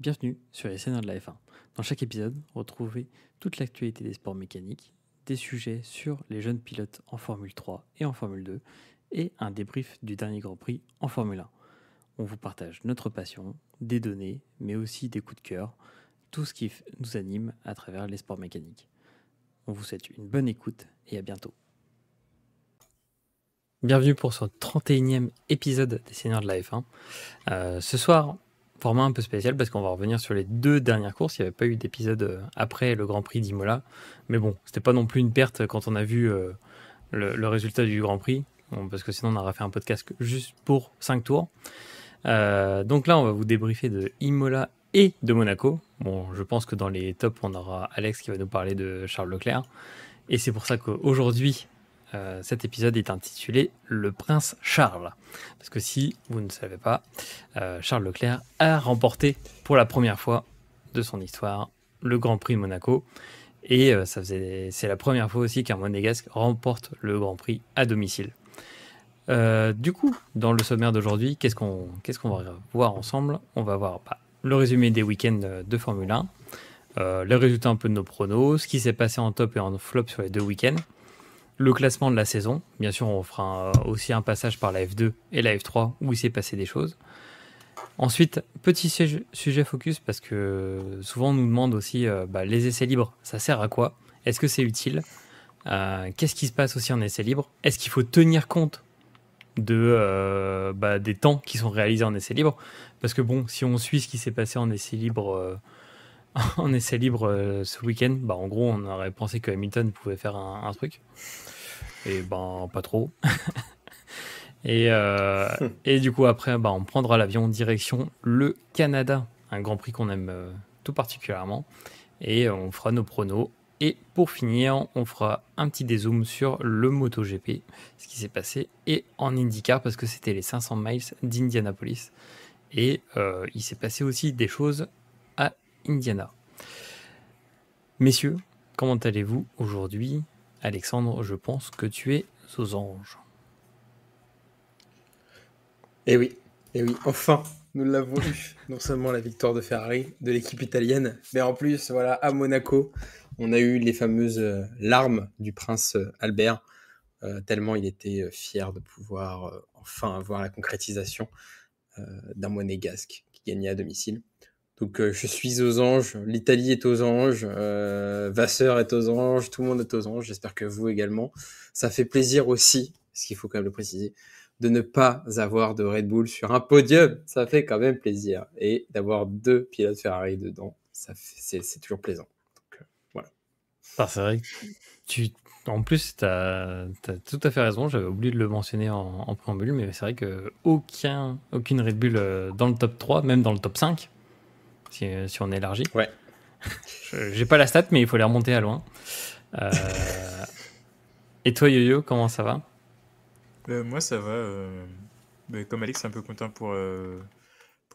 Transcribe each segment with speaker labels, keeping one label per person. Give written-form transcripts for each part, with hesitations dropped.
Speaker 1: Bienvenue sur les Seigneurs de la F1. Dans chaque épisode, retrouvez toute l'actualité des sports mécaniques, des sujets sur les jeunes pilotes en Formule 3 et en Formule 2 et un débrief du dernier Grand Prix en Formule 1. On vous partage notre passion, des données, mais aussi des coups de cœur, tout ce qui nous anime à travers les sports mécaniques. On vous souhaite une bonne écoute et à bientôt. Bienvenue pour ce 31e épisode des Seigneurs de la F1. Ce soir, format un peu spécial parce qu'on va revenir sur les deux dernières courses. Il n'y avait pas eu d'épisode après le Grand Prix d'Imola. Mais bon, c'était pas non plus une perte quand on a vu le résultat du Grand Prix. Bon, parce que sinon on aurait fait un podcast juste pour 5 tours. Donc là, on va vous débriefer de Imola et de Monaco. Bon, je pense que dans les tops, on aura Alex qui va nous parler de Charles Leclerc. Et c'est pour ça qu'aujourd'hui, cet épisode est intitulé Le Prince Charles. Parce que si vous ne savez pas, Charles Leclerc a remporté pour la première fois de son histoire le Grand Prix de Monaco. Et c'est la première fois aussi qu'un Monégasque remporte le Grand Prix à domicile. Du coup, dans le sommaire d'aujourd'hui, qu'est-ce qu'on va voir ensemble ? On va voir le résumé des week-ends de Formule 1, les résultats un peu de nos pronos, ce qui s'est passé en top et en flop sur les deux week-ends, le classement de la saison. Bien sûr, on fera aussi un passage par la F2 et la F3 où il s'est passé des choses. Ensuite, petit sujet focus parce que souvent on nous demande aussi les essais libres, ça sert à quoi ? Est-ce que c'est utile ? Qu'est-ce qui se passe aussi en essais libres ? Est-ce qu'il faut tenir compte des temps qui sont réalisés en essais libres ? Parce que bon, si on suit ce qui s'est passé en essais libres ce week-end, en gros on aurait pensé que Hamilton pouvait faire un truc. Et pas trop. et du coup après on prendra l'avion direction le Canada, un Grand Prix qu'on aime tout particulièrement, et on fera nos pronos. Et pour finir, on fera un petit dézoom sur le MotoGP, ce qui s'est passé, et en IndyCar, parce que c'était les 500 miles d'Indianapolis. Et il s'est passé aussi des choses à Indiana. Messieurs, comment allez-vous aujourd'hui ? Alexandre, je pense que tu es aux anges.
Speaker 2: Eh oui, enfin, nous l'avons eu. Non seulement la victoire de Ferrari, de l'équipe italienne, mais en plus, voilà, à Monaco, on a eu les fameuses larmes du prince Albert, tellement il était fier de pouvoir enfin avoir la concrétisation d'un monégasque qui gagnait à domicile. Donc je suis aux anges, l'Italie est aux anges, Vasseur est aux anges, tout le monde est aux anges, j'espère que vous également. Ça fait plaisir aussi, ce qu'il faut quand même le préciser, de ne pas avoir de Red Bull sur un podium, ça fait quand même plaisir. Et d'avoir deux pilotes Ferrari dedans, c'est toujours plaisant. Donc, voilà.
Speaker 1: C'est vrai que en plus, tu as tout à fait raison, j'avais oublié de le mentionner en préambule, mais c'est vrai qu'aucune Red Bull dans le top 3, même dans le top 5, si on élargit.
Speaker 2: Ouais.
Speaker 1: J'ai pas la stat, mais il faut les remonter à loin. Et toi, Yo-Yo, comment ça va ?
Speaker 3: Moi, ça va. Comme Alex, un peu content pour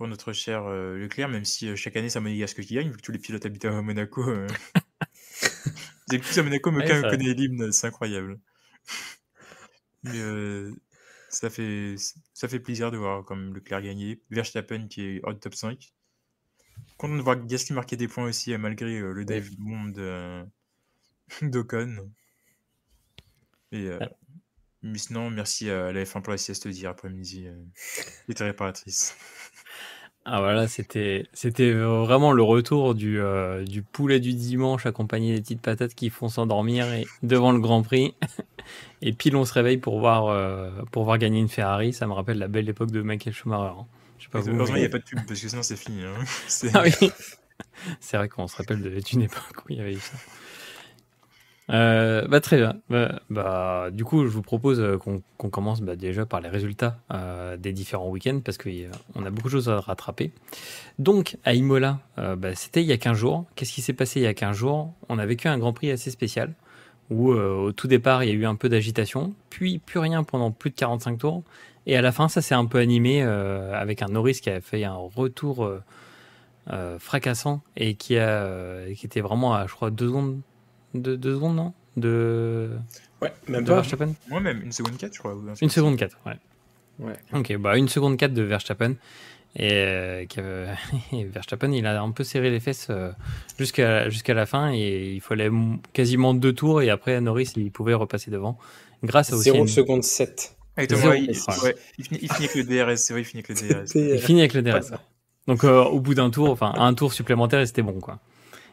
Speaker 3: notre cher Leclerc, même si chaque année, c'est un Monégasque qui gagne, vu que tous les pilotes habitent à Monaco. C'est plus à Monaco, mais aucun connaît l'hymne, c'est incroyable. Mais ça fait plaisir de voir comme Leclerc gagner. Verstappen qui est hors de top 5. Content de voir Gasly marquer des points aussi, malgré le dive monde d'Ocon. Mais sinon, merci à la F1 pour la sieste d'hier après-midi. C'était réparatrice.
Speaker 1: Ah voilà, c'était vraiment le retour du poulet du dimanche accompagné des petites patates qui font s'endormir devant le Grand Prix. Et pile on se réveille pour voir gagner une Ferrari. Ça me rappelle la belle époque de Michael Schumacher. Hein. Je sais pas vous,
Speaker 3: heureusement, il n'y a pas de pub parce que sinon c'est fini. Hein.
Speaker 1: Ah oui. C'est vrai qu'on se rappelle d'une époque où il y avait eu ça. Très bien. Du coup, je vous propose qu'on commence déjà par les résultats des différents week-ends parce qu'on a beaucoup de choses à rattraper. Donc, à Imola, c'était il y a 15 jours. Qu'est-ce qui s'est passé il y a 15 jours ? On a vécu un Grand Prix assez spécial où au tout départ, il y a eu un peu d'agitation, puis plus rien pendant plus de 45 tours. Et à la fin, ça s'est un peu animé avec un Norris qui a fait un retour fracassant et qui était vraiment à, je crois, 2 secondes. 2 secondes, non ?
Speaker 2: Ouais, même
Speaker 1: de Verstappen.
Speaker 3: Moi, même 1 seconde 4, je crois.
Speaker 1: 1 seconde 4, ouais.
Speaker 2: Ouais.
Speaker 1: Ok, 1 seconde 4 de Verstappen. et Verstappen, il a un peu serré les fesses jusqu'à la fin et il fallait quasiment 2 tours et après Norris il pouvait repasser devant grâce à aussi
Speaker 2: 0 secondes 7.
Speaker 3: Et
Speaker 1: Zéro.
Speaker 3: Thomas,
Speaker 1: Ouais.
Speaker 3: il finit avec le DRS, c'est vrai, il finit avec le DRS.
Speaker 1: Il finit avec le DRS. Ouais. Donc au bout d'un tour, enfin un tour supplémentaire et c'était bon quoi.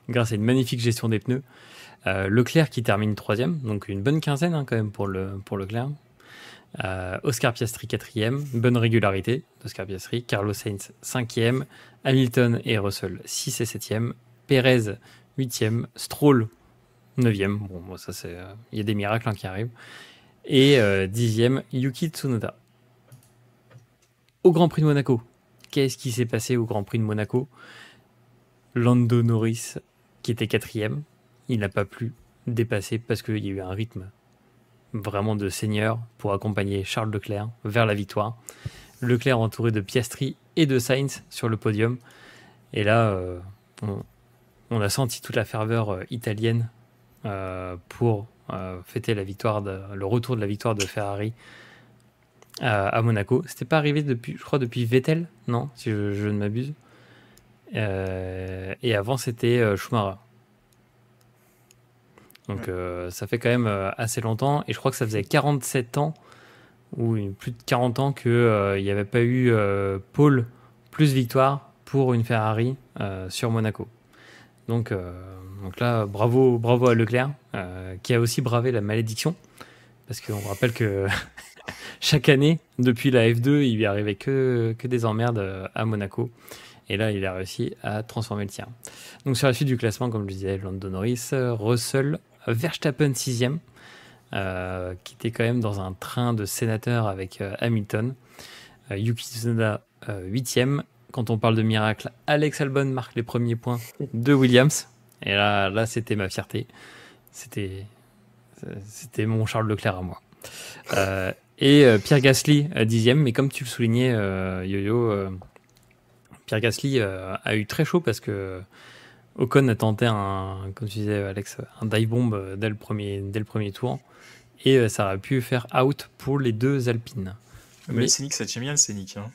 Speaker 1: Grâce à une magnifique gestion des pneus. Leclerc qui termine 3e, donc une bonne quinzaine quand même pour Leclerc. Oscar Piastri 4e, bonne régularité d'Oscar Piastri. Carlos Sainz 5e, Hamilton et Russell 6 et 7e, Perez 8e, Stroll 9e. Bon, ça c'est, il y a des miracles qui arrivent. Et 10e, Yuki Tsunoda. Au Grand Prix de Monaco, qu'est-ce qui s'est passé au Grand Prix de Monaco? Lando Norris qui était 4e, il n'a pas pu dépasser parce qu'il y a eu un rythme vraiment de seigneur pour accompagner Charles Leclerc vers la victoire. Leclerc entouré de Piastri et de Sainz sur le podium. Et là, on a senti toute la ferveur italienne pour fêter la victoire le retour de la victoire de Ferrari à Monaco. C'était pas arrivé depuis, je crois, depuis Vettel, non, si je ne m'abuse. Et avant, c'était Schumacher. Donc ça fait quand même assez longtemps et je crois que ça faisait 47 ans ou plus de 40 ans qu'il n'y avait pas eu pole plus victoire pour une Ferrari sur Monaco. Donc là, bravo à Leclerc qui a aussi bravé la malédiction parce qu'on rappelle que chaque année, depuis la F2, il lui arrivait que des emmerdes à Monaco. Et là, il a réussi à transformer le tir. Donc sur la suite du classement, comme je disais, Lando Norris, Russell, Verstappen 6e, qui était quand même dans un train de sénateur avec Hamilton. Yuki Tsunoda 8e. Quand on parle de miracle, Alex Albon marque les premiers points de Williams. Et là c'était ma fierté. C'était mon Charles Leclerc à moi. Et Pierre Gasly 10e. Mais comme tu le soulignais, Yo-Yo, Pierre Gasly a eu très chaud parce que Ocon a tenté comme tu disais Alex, un dive bomb dès le premier tour et ça aurait pu faire out pour les deux Alpines.
Speaker 3: Mais le Scénic, ça tient bien le Scénic. Hein.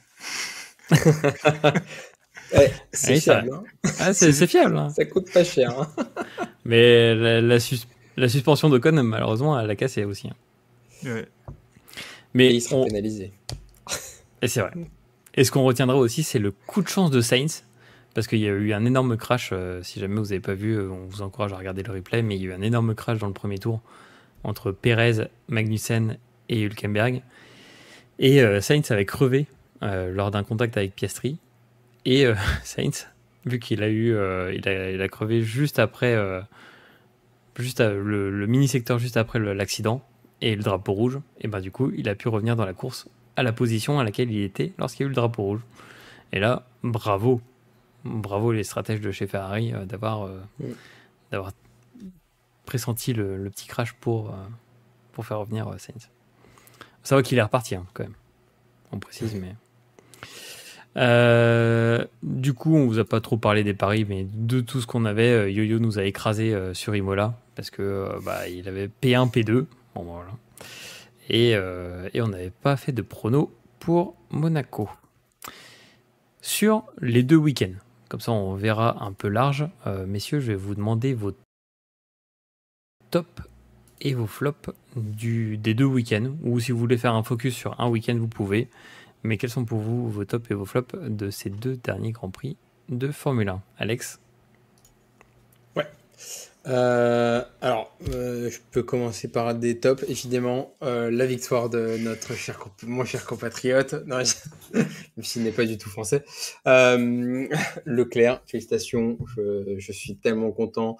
Speaker 2: C'est fiable. Hein.
Speaker 1: Ah, c'est fiable. Hein.
Speaker 2: Ça coûte pas cher. Hein.
Speaker 1: Mais la suspension d'Ocon, malheureusement, elle a cassé aussi. Hein.
Speaker 3: Ouais.
Speaker 1: Mais
Speaker 2: et il sera pénalisé.
Speaker 1: Et c'est vrai. Et ce qu'on retiendra aussi, c'est le coup de chance de Sainz. Parce qu'il y a eu un énorme crash, si jamais vous n'avez pas vu, on vous encourage à regarder le replay, mais il y a eu un énorme crash dans le premier tour entre Perez, Magnussen et Hülkenberg. Et Sainz avait crevé lors d'un contact avec Piastri. Et Sainz, vu qu'il a eu, il a crevé juste après, le mini-secteur juste après l'accident et le drapeau rouge, et ben du coup, il a pu revenir dans la course à la position à laquelle il était lorsqu'il y a eu le drapeau rouge. Et là, bravo les stratèges de chez Ferrari d'avoir pressenti le petit crash pour faire revenir Sainz. Ça va qu'il est reparti quand même. On précise, mais du coup, on vous a pas trop parlé des paris, mais de tout ce qu'on avait, Yo-Yo nous a écrasé sur Imola parce que il avait P1, P2. Bon, voilà. Et on n'avait pas fait de prono pour Monaco. Sur les 2 week-ends, comme ça on verra un peu large, messieurs, je vais vous demander vos tops et vos flops des 2 week-ends, ou si vous voulez faire un focus sur un week-end, vous pouvez. Mais quels sont pour vous vos tops et vos flops de ces 2 derniers Grands Prix de Formule 1 ? Alex ?
Speaker 2: Ouais. Alors, je peux commencer par des tops, évidemment. La victoire de mon cher compatriote, non, même s'il n'est pas du tout français, Leclerc, félicitations, je suis tellement content.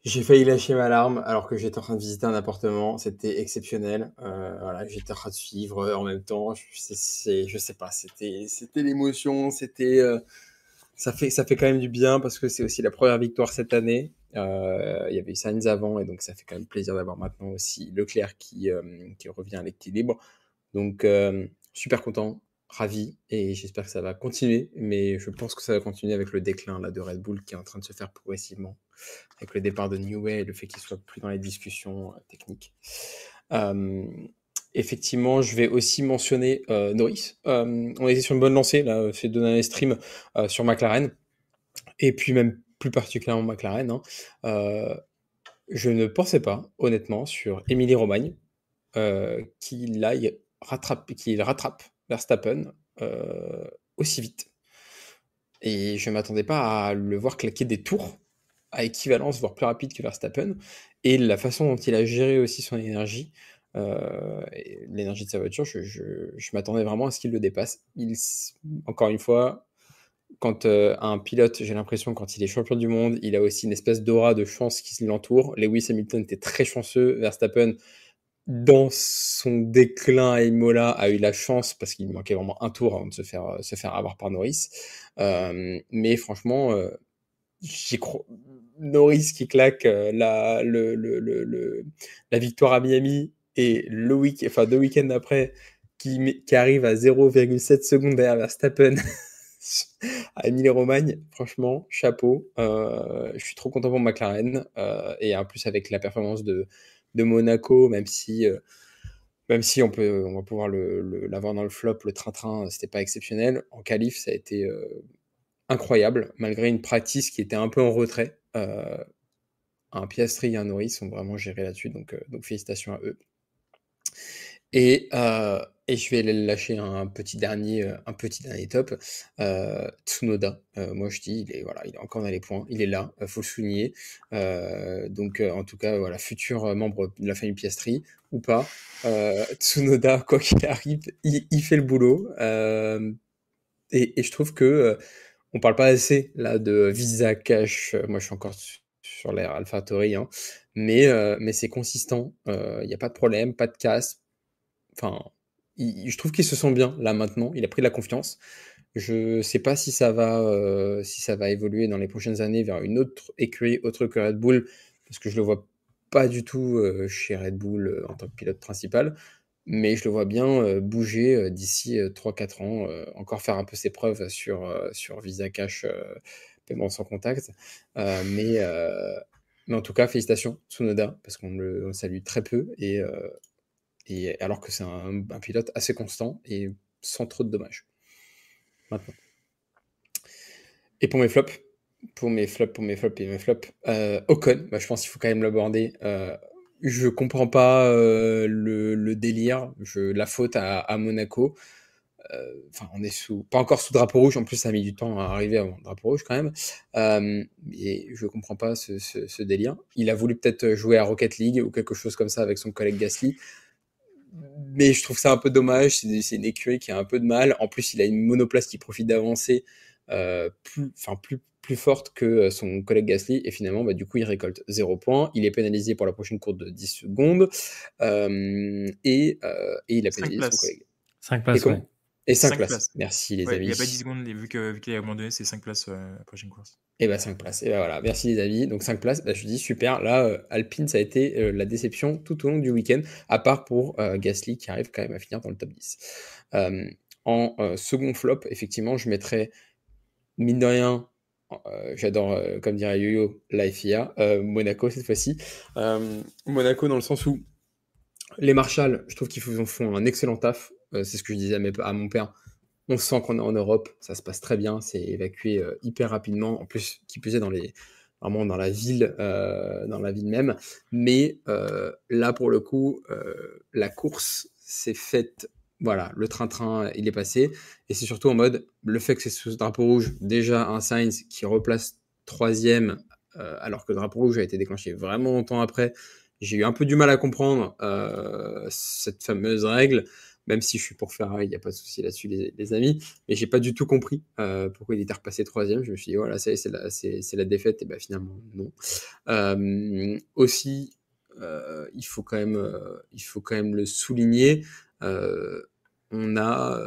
Speaker 2: J'ai failli lâcher ma larme alors que j'étais en train de visiter un appartement, c'était exceptionnel. Voilà, j'étais en train de suivre en même temps, je sais pas, c'était l'émotion, ça fait quand même du bien parce que c'est aussi la première victoire cette année. Il y avait eu Sainz avant et donc ça fait quand même plaisir d'avoir maintenant aussi Leclerc qui revient à l'équilibre. Donc super content, ravi et j'espère que ça va continuer. Mais je pense que ça va continuer avec le déclin là, de Red Bull qui est en train de se faire progressivement avec le départ de Newey et le fait qu'il soit plus dans les discussions techniques. Effectivement, je vais aussi mentionner Norris. On était sur une bonne lancée là, ces 2 derniers streams sur McLaren, et puis même plus particulièrement McLaren, hein. Je ne pensais pas, honnêtement, sur Émilie Romagne, qu'il rattrape Verstappen aussi vite. Et je ne m'attendais pas à le voir claquer des tours à équivalence, voire plus rapide que Verstappen. Et la façon dont il a géré aussi son énergie, et l'énergie de sa voiture, je m'attendais vraiment à ce qu'il le dépasse. Encore une fois, quand un pilote, j'ai l'impression, quand il est champion du monde, il a aussi une espèce d'aura de chance qui l'entoure. Lewis Hamilton était très chanceux. Verstappen, dans son déclin à Imola, a eu la chance, parce qu'il manquait vraiment un tour avant de se faire avoir par Norris. Mais franchement, j'y crois. Norris qui claque la victoire à Miami, et enfin 2 week-ends après, qui arrive à 0,7 secondes derrière Verstappen à Émilie-Romagne. Franchement, chapeau. Je suis trop content pour McLaren. Et en plus, avec la performance de Monaco, même si on va pouvoir l'avoir dans le flop, le train-train, c'était pas exceptionnel. En qualif, ça a été incroyable, malgré une practice qui était un peu en retrait. Un Piastri et un Norris ont vraiment géré là-dessus, donc félicitations à eux. Et je vais lâcher un petit dernier top. Tsunoda, moi je dis, il est encore dans les points, il est là, faut le souligner. Donc en tout cas, voilà, futur membre de la famille Piastri ou pas, Tsunoda, quoi qu'il arrive, il fait le boulot. Et je trouve que on parle pas assez là de Visa Cash. Moi, je suis encore sur l'ère AlphaTauri, hein, mais c'est consistant. Il n'y a pas de problème, pas de casse. Enfin, je trouve qu'il se sent bien là maintenant. Il a pris de la confiance. Je sais pas si ça va évoluer dans les prochaines années vers une autre écurie autre que Red Bull, parce que je le vois pas du tout chez Red Bull en tant que pilote principal. Mais je le vois bien bouger d'ici 3-4 ans, encore faire un peu ses preuves sur Visa Cash, paiement sans contact. Mais en tout cas, félicitations Tsunoda, parce qu'on le salue très peu, et alors que c'est un pilote assez constant et sans trop de dommages. Maintenant. Et pour mes flops, Ocon, je pense qu'il faut quand même l'aborder. Je comprends pas le délire, la faute à Monaco. Enfin, on est pas encore sous drapeau rouge, en plus ça a mis du temps à arriver avant le drapeau rouge quand même. Et je comprends pas ce délire. Il a voulu peut-être jouer à Rocket League ou quelque chose comme ça avec son collègue Gasly. Mais je trouve ça un peu dommage, c'est une écurie qui a un peu de mal. En plus, il a une monoplace qui profite d'avancer plus forte que son collègue Gasly, et finalement, du coup, il récolte 0 points. Il est pénalisé pour la prochaine course de 10 secondes, et il a pénalisé son collègue.
Speaker 1: 5 places, ouais.
Speaker 2: Et 5 places. Merci les amis.
Speaker 3: Il n'y a pas 10 secondes, vu qu'il a abandonné, c'est 5 places la prochaine course.
Speaker 2: Et 5 places. Et voilà, merci les amis. Donc 5 places, je dis super. Là, Alpine, ça a été la déception tout au long du week-end, à part pour Gasly qui arrive quand même à finir dans le top 10. En second flop, effectivement, je mettrais, mine de rien, j'adore, comme dirait Yo-Yo, la FIA, Monaco cette fois-ci. Monaco dans le sens où les Marshall, je trouve qu'ils font un excellent taf. C'est ce que je disais à mon père. On sent qu'on est en Europe, ça se passe très bien, c'est évacué hyper rapidement. En plus, qui plus est vraiment dans la ville même. Mais là, pour le coup, la course s'est faite. Voilà, le train-train, il est passé. Et c'est surtout en mode, le fait que c'est sous drapeau rouge, déjà un Sainz qui replace 3e, alors que le drapeau rouge a été déclenché vraiment longtemps après. J'ai eu un peu du mal à comprendre cette fameuse règle. Même si je suis pour Ferrari, il n'y a pas de souci là-dessus, les amis. Mais j'ai pas du tout compris pourquoi il était repassé 3e. Je me suis dit, voilà, c'est la défaite. Et finalement, non. Aussi, il faut quand même le souligner. On a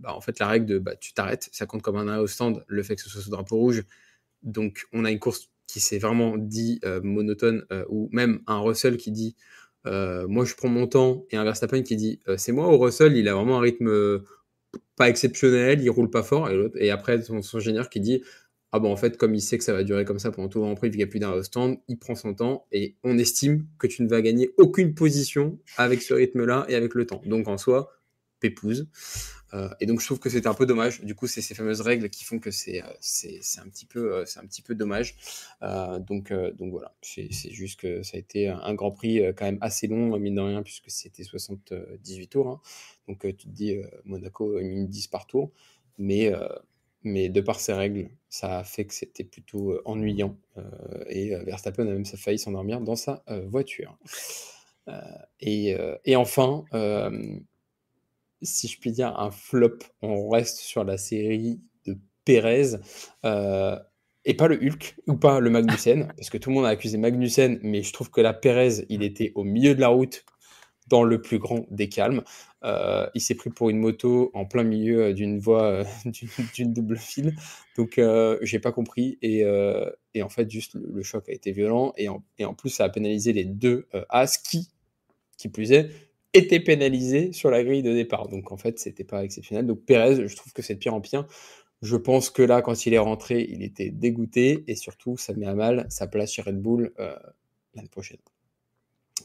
Speaker 2: en fait la règle de tu t'arrêtes. Ça compte comme un arrêt au stand, le fait que ce soit sous drapeau rouge. Donc, on a une course qui s'est vraiment dit monotone, ou même un Russell qui dit moi je prends mon temps, et un Verstappen qui dit c'est moi, ou Russell il a vraiment un rythme pas exceptionnel, il roule pas fort, et après son ingénieur qui dit ah bon, en fait, comme il sait que ça va durer comme ça pendant tout le Grand Prix, vu qu'il n'y a plus d'un au stand, il prend son temps et on estime que tu ne vas gagner aucune position avec ce rythme-là et avec le temps. Donc en soi, pépouze. Et donc je trouve que c'était un peu dommage. Du coup, c'est ces fameuses règles qui font que c'est un petit peu dommage. Donc voilà, c'est juste que ça a été un Grand Prix quand même assez long, mine de rien, puisque c'était 78 tours. Hein. Donc tu te dis, Monaco a mis 10 par tour. Mais de par ces règles, ça a fait que c'était plutôt ennuyant. Et Verstappen a même failli s'endormir dans sa voiture. Et enfin, si je puis dire, un flop, on reste sur la série de Pérez. Et pas le Hulk, ou pas le Magnussen, parce que tout le monde a accusé Magnussen, mais je trouve que la Pérez, il était au milieu de la route, dans le plus grand des calmes. Il s'est pris pour une moto en plein milieu d'une voie d'une double file. Donc, j'ai pas compris. Et en fait, juste le choc a été violent. Et en plus, ça a pénalisé les deux As qui plus est, étaient pénalisés sur la grille de départ. Donc, en fait, c'était pas exceptionnel. Donc, Pérez, je trouve que c'est de pire en pire. Je pense que là, quand il est rentré, il était dégoûté. Et surtout, ça met à mal sa place chez Red Bull l'année prochaine.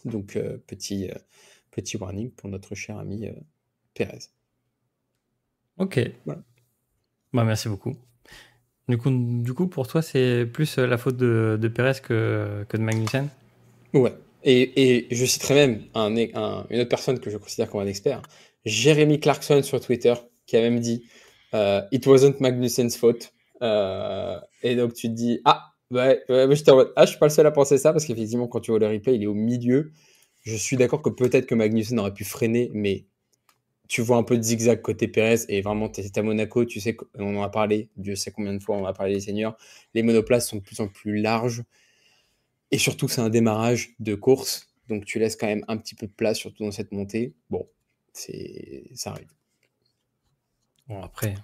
Speaker 2: Donc, petit warning pour notre cher ami Pérez.
Speaker 1: Ok.
Speaker 2: Voilà.
Speaker 1: Bah, merci beaucoup. Du coup, pour toi, c'est plus la faute de Pérez que de Magnussen?
Speaker 2: Ouais. Et je citerai même une autre personne que je considère comme un expert, Jérémy Clarkson sur Twitter, qui a même dit It wasn't Magnussen's fault. Et donc tu te dis ouais, j'étais en mode, je suis pas le seul à penser ça, parce qu'effectivement, quand tu vois le replay, il est au milieu. Je suis d'accord que peut-être que Magnussen aurait pu freiner, mais tu vois un peu de zigzag côté Pérez, et vraiment, tu es à Monaco, tu sais, on en a parlé, Dieu sait combien de fois on a parlé des seniors, les monoplaces sont de plus en plus larges, et surtout, c'est un démarrage de course, donc tu laisses quand même un petit peu de place, surtout dans cette montée. Bon, ça arrive.
Speaker 1: Bon, après,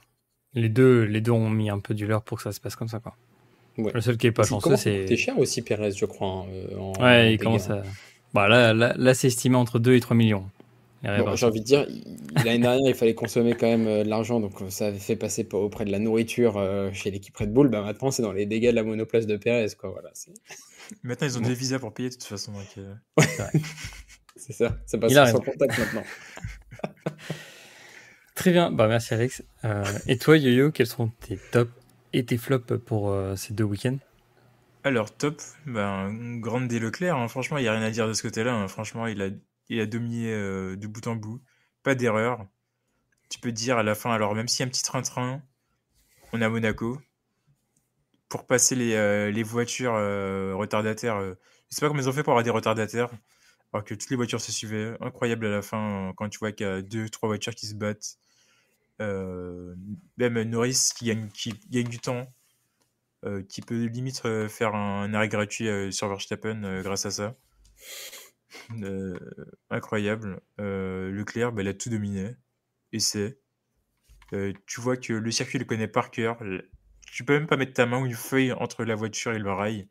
Speaker 1: les deux ont mis un peu du leur pour que ça se passe comme ça, quoi.
Speaker 2: Ouais.
Speaker 1: Le seul qui est pas
Speaker 2: Parce qu'il
Speaker 1: chanceux,
Speaker 2: commence à coûter
Speaker 1: c'est...
Speaker 2: cher aussi, Pérez, je crois,
Speaker 1: Ouais,
Speaker 2: en
Speaker 1: il
Speaker 2: dégâts.
Speaker 1: commence à... Bah, là c'est estimé entre 2 et 3 millions.
Speaker 2: Bon, j'ai envie de dire, l'année dernière, il fallait consommer quand même de l'argent, donc ça avait fait passer auprès de la nourriture chez l'équipe Red Bull. Bah, maintenant, c'est dans les dégâts de la monoplace de Pérez, quoi. Voilà,
Speaker 3: Maintenant, ils ont
Speaker 2: bon.
Speaker 3: des visas pour payer de toute façon. Donc,
Speaker 2: C'est ça, ça passe
Speaker 1: Il a
Speaker 2: sans
Speaker 1: raison.
Speaker 2: contact maintenant.
Speaker 1: Très bien, bah merci Alex. Et toi, Yo-Yo, quels sont tes tops et tes flops pour ces deux week-ends?
Speaker 3: Alors, top, grande des Leclerc, hein. Franchement, il n'y a rien à dire de ce côté-là, hein. Franchement, il a dominé de bout en bout. Pas d'erreur. Tu peux dire à la fin, alors même s'il y a un petit train-train, on est à Monaco. Pour passer les voitures retardataires, je sais pas comment ils ont fait pour avoir des retardataires, alors que toutes les voitures se suivaient. Incroyable à la fin, quand tu vois qu'il y a 2-3 voitures qui se battent. Même Norris qui gagne du temps. Qui peut limite faire un arrêt gratuit sur Verstappen grâce à ça. Incroyable. Leclerc, il a tout dominé. Et tu vois que le circuit, il le connaît par cœur. Tu peux même pas mettre ta main ou une feuille entre la voiture et le rail,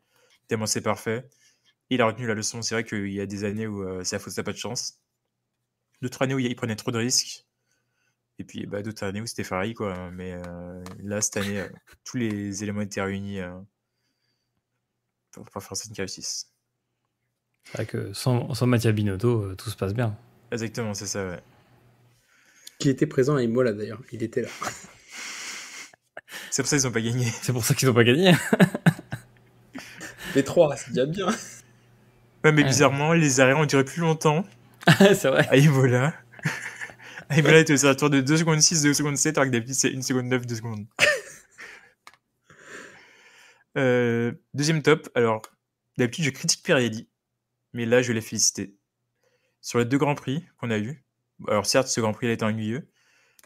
Speaker 3: tellement c'est parfait. Il a retenu la leçon. C'est vrai qu'il y a des années où c'est à faute, ça pas de chance. D'autres années où il prenait trop de risques. Et puis d'autres années où c'était Ferrari, quoi. Mais là, cette année, tous les éléments étaient réunis pour faire ça qui réussisse.
Speaker 1: C'est vrai que sans Mattia Binotto, tout se passe bien.
Speaker 3: Exactement, c'est ça, ouais.
Speaker 2: Qui était présent à Imola d'ailleurs, il était là.
Speaker 3: C'est pour ça qu'ils n'ont pas gagné.
Speaker 1: C'est pour ça qu'ils n'ont pas gagné.
Speaker 2: Les trois, c'est déjà bien.
Speaker 3: Ouais, mais bizarrement, les arrêts ont duré plus longtemps.
Speaker 1: C'est vrai.
Speaker 3: À Imola. À Imola, était à tour de 2 secondes 6, 2 secondes 7, alors que d'habitude, c'est 1 seconde 9, 2 secondes. Deuxième top. Alors, d'habitude, je critique Pirelli. Mais là, je l'ai félicité. Sur les 2 Grands Prix qu'on a eu. Alors, certes, ce Grand Prix, il a été ennuyeux.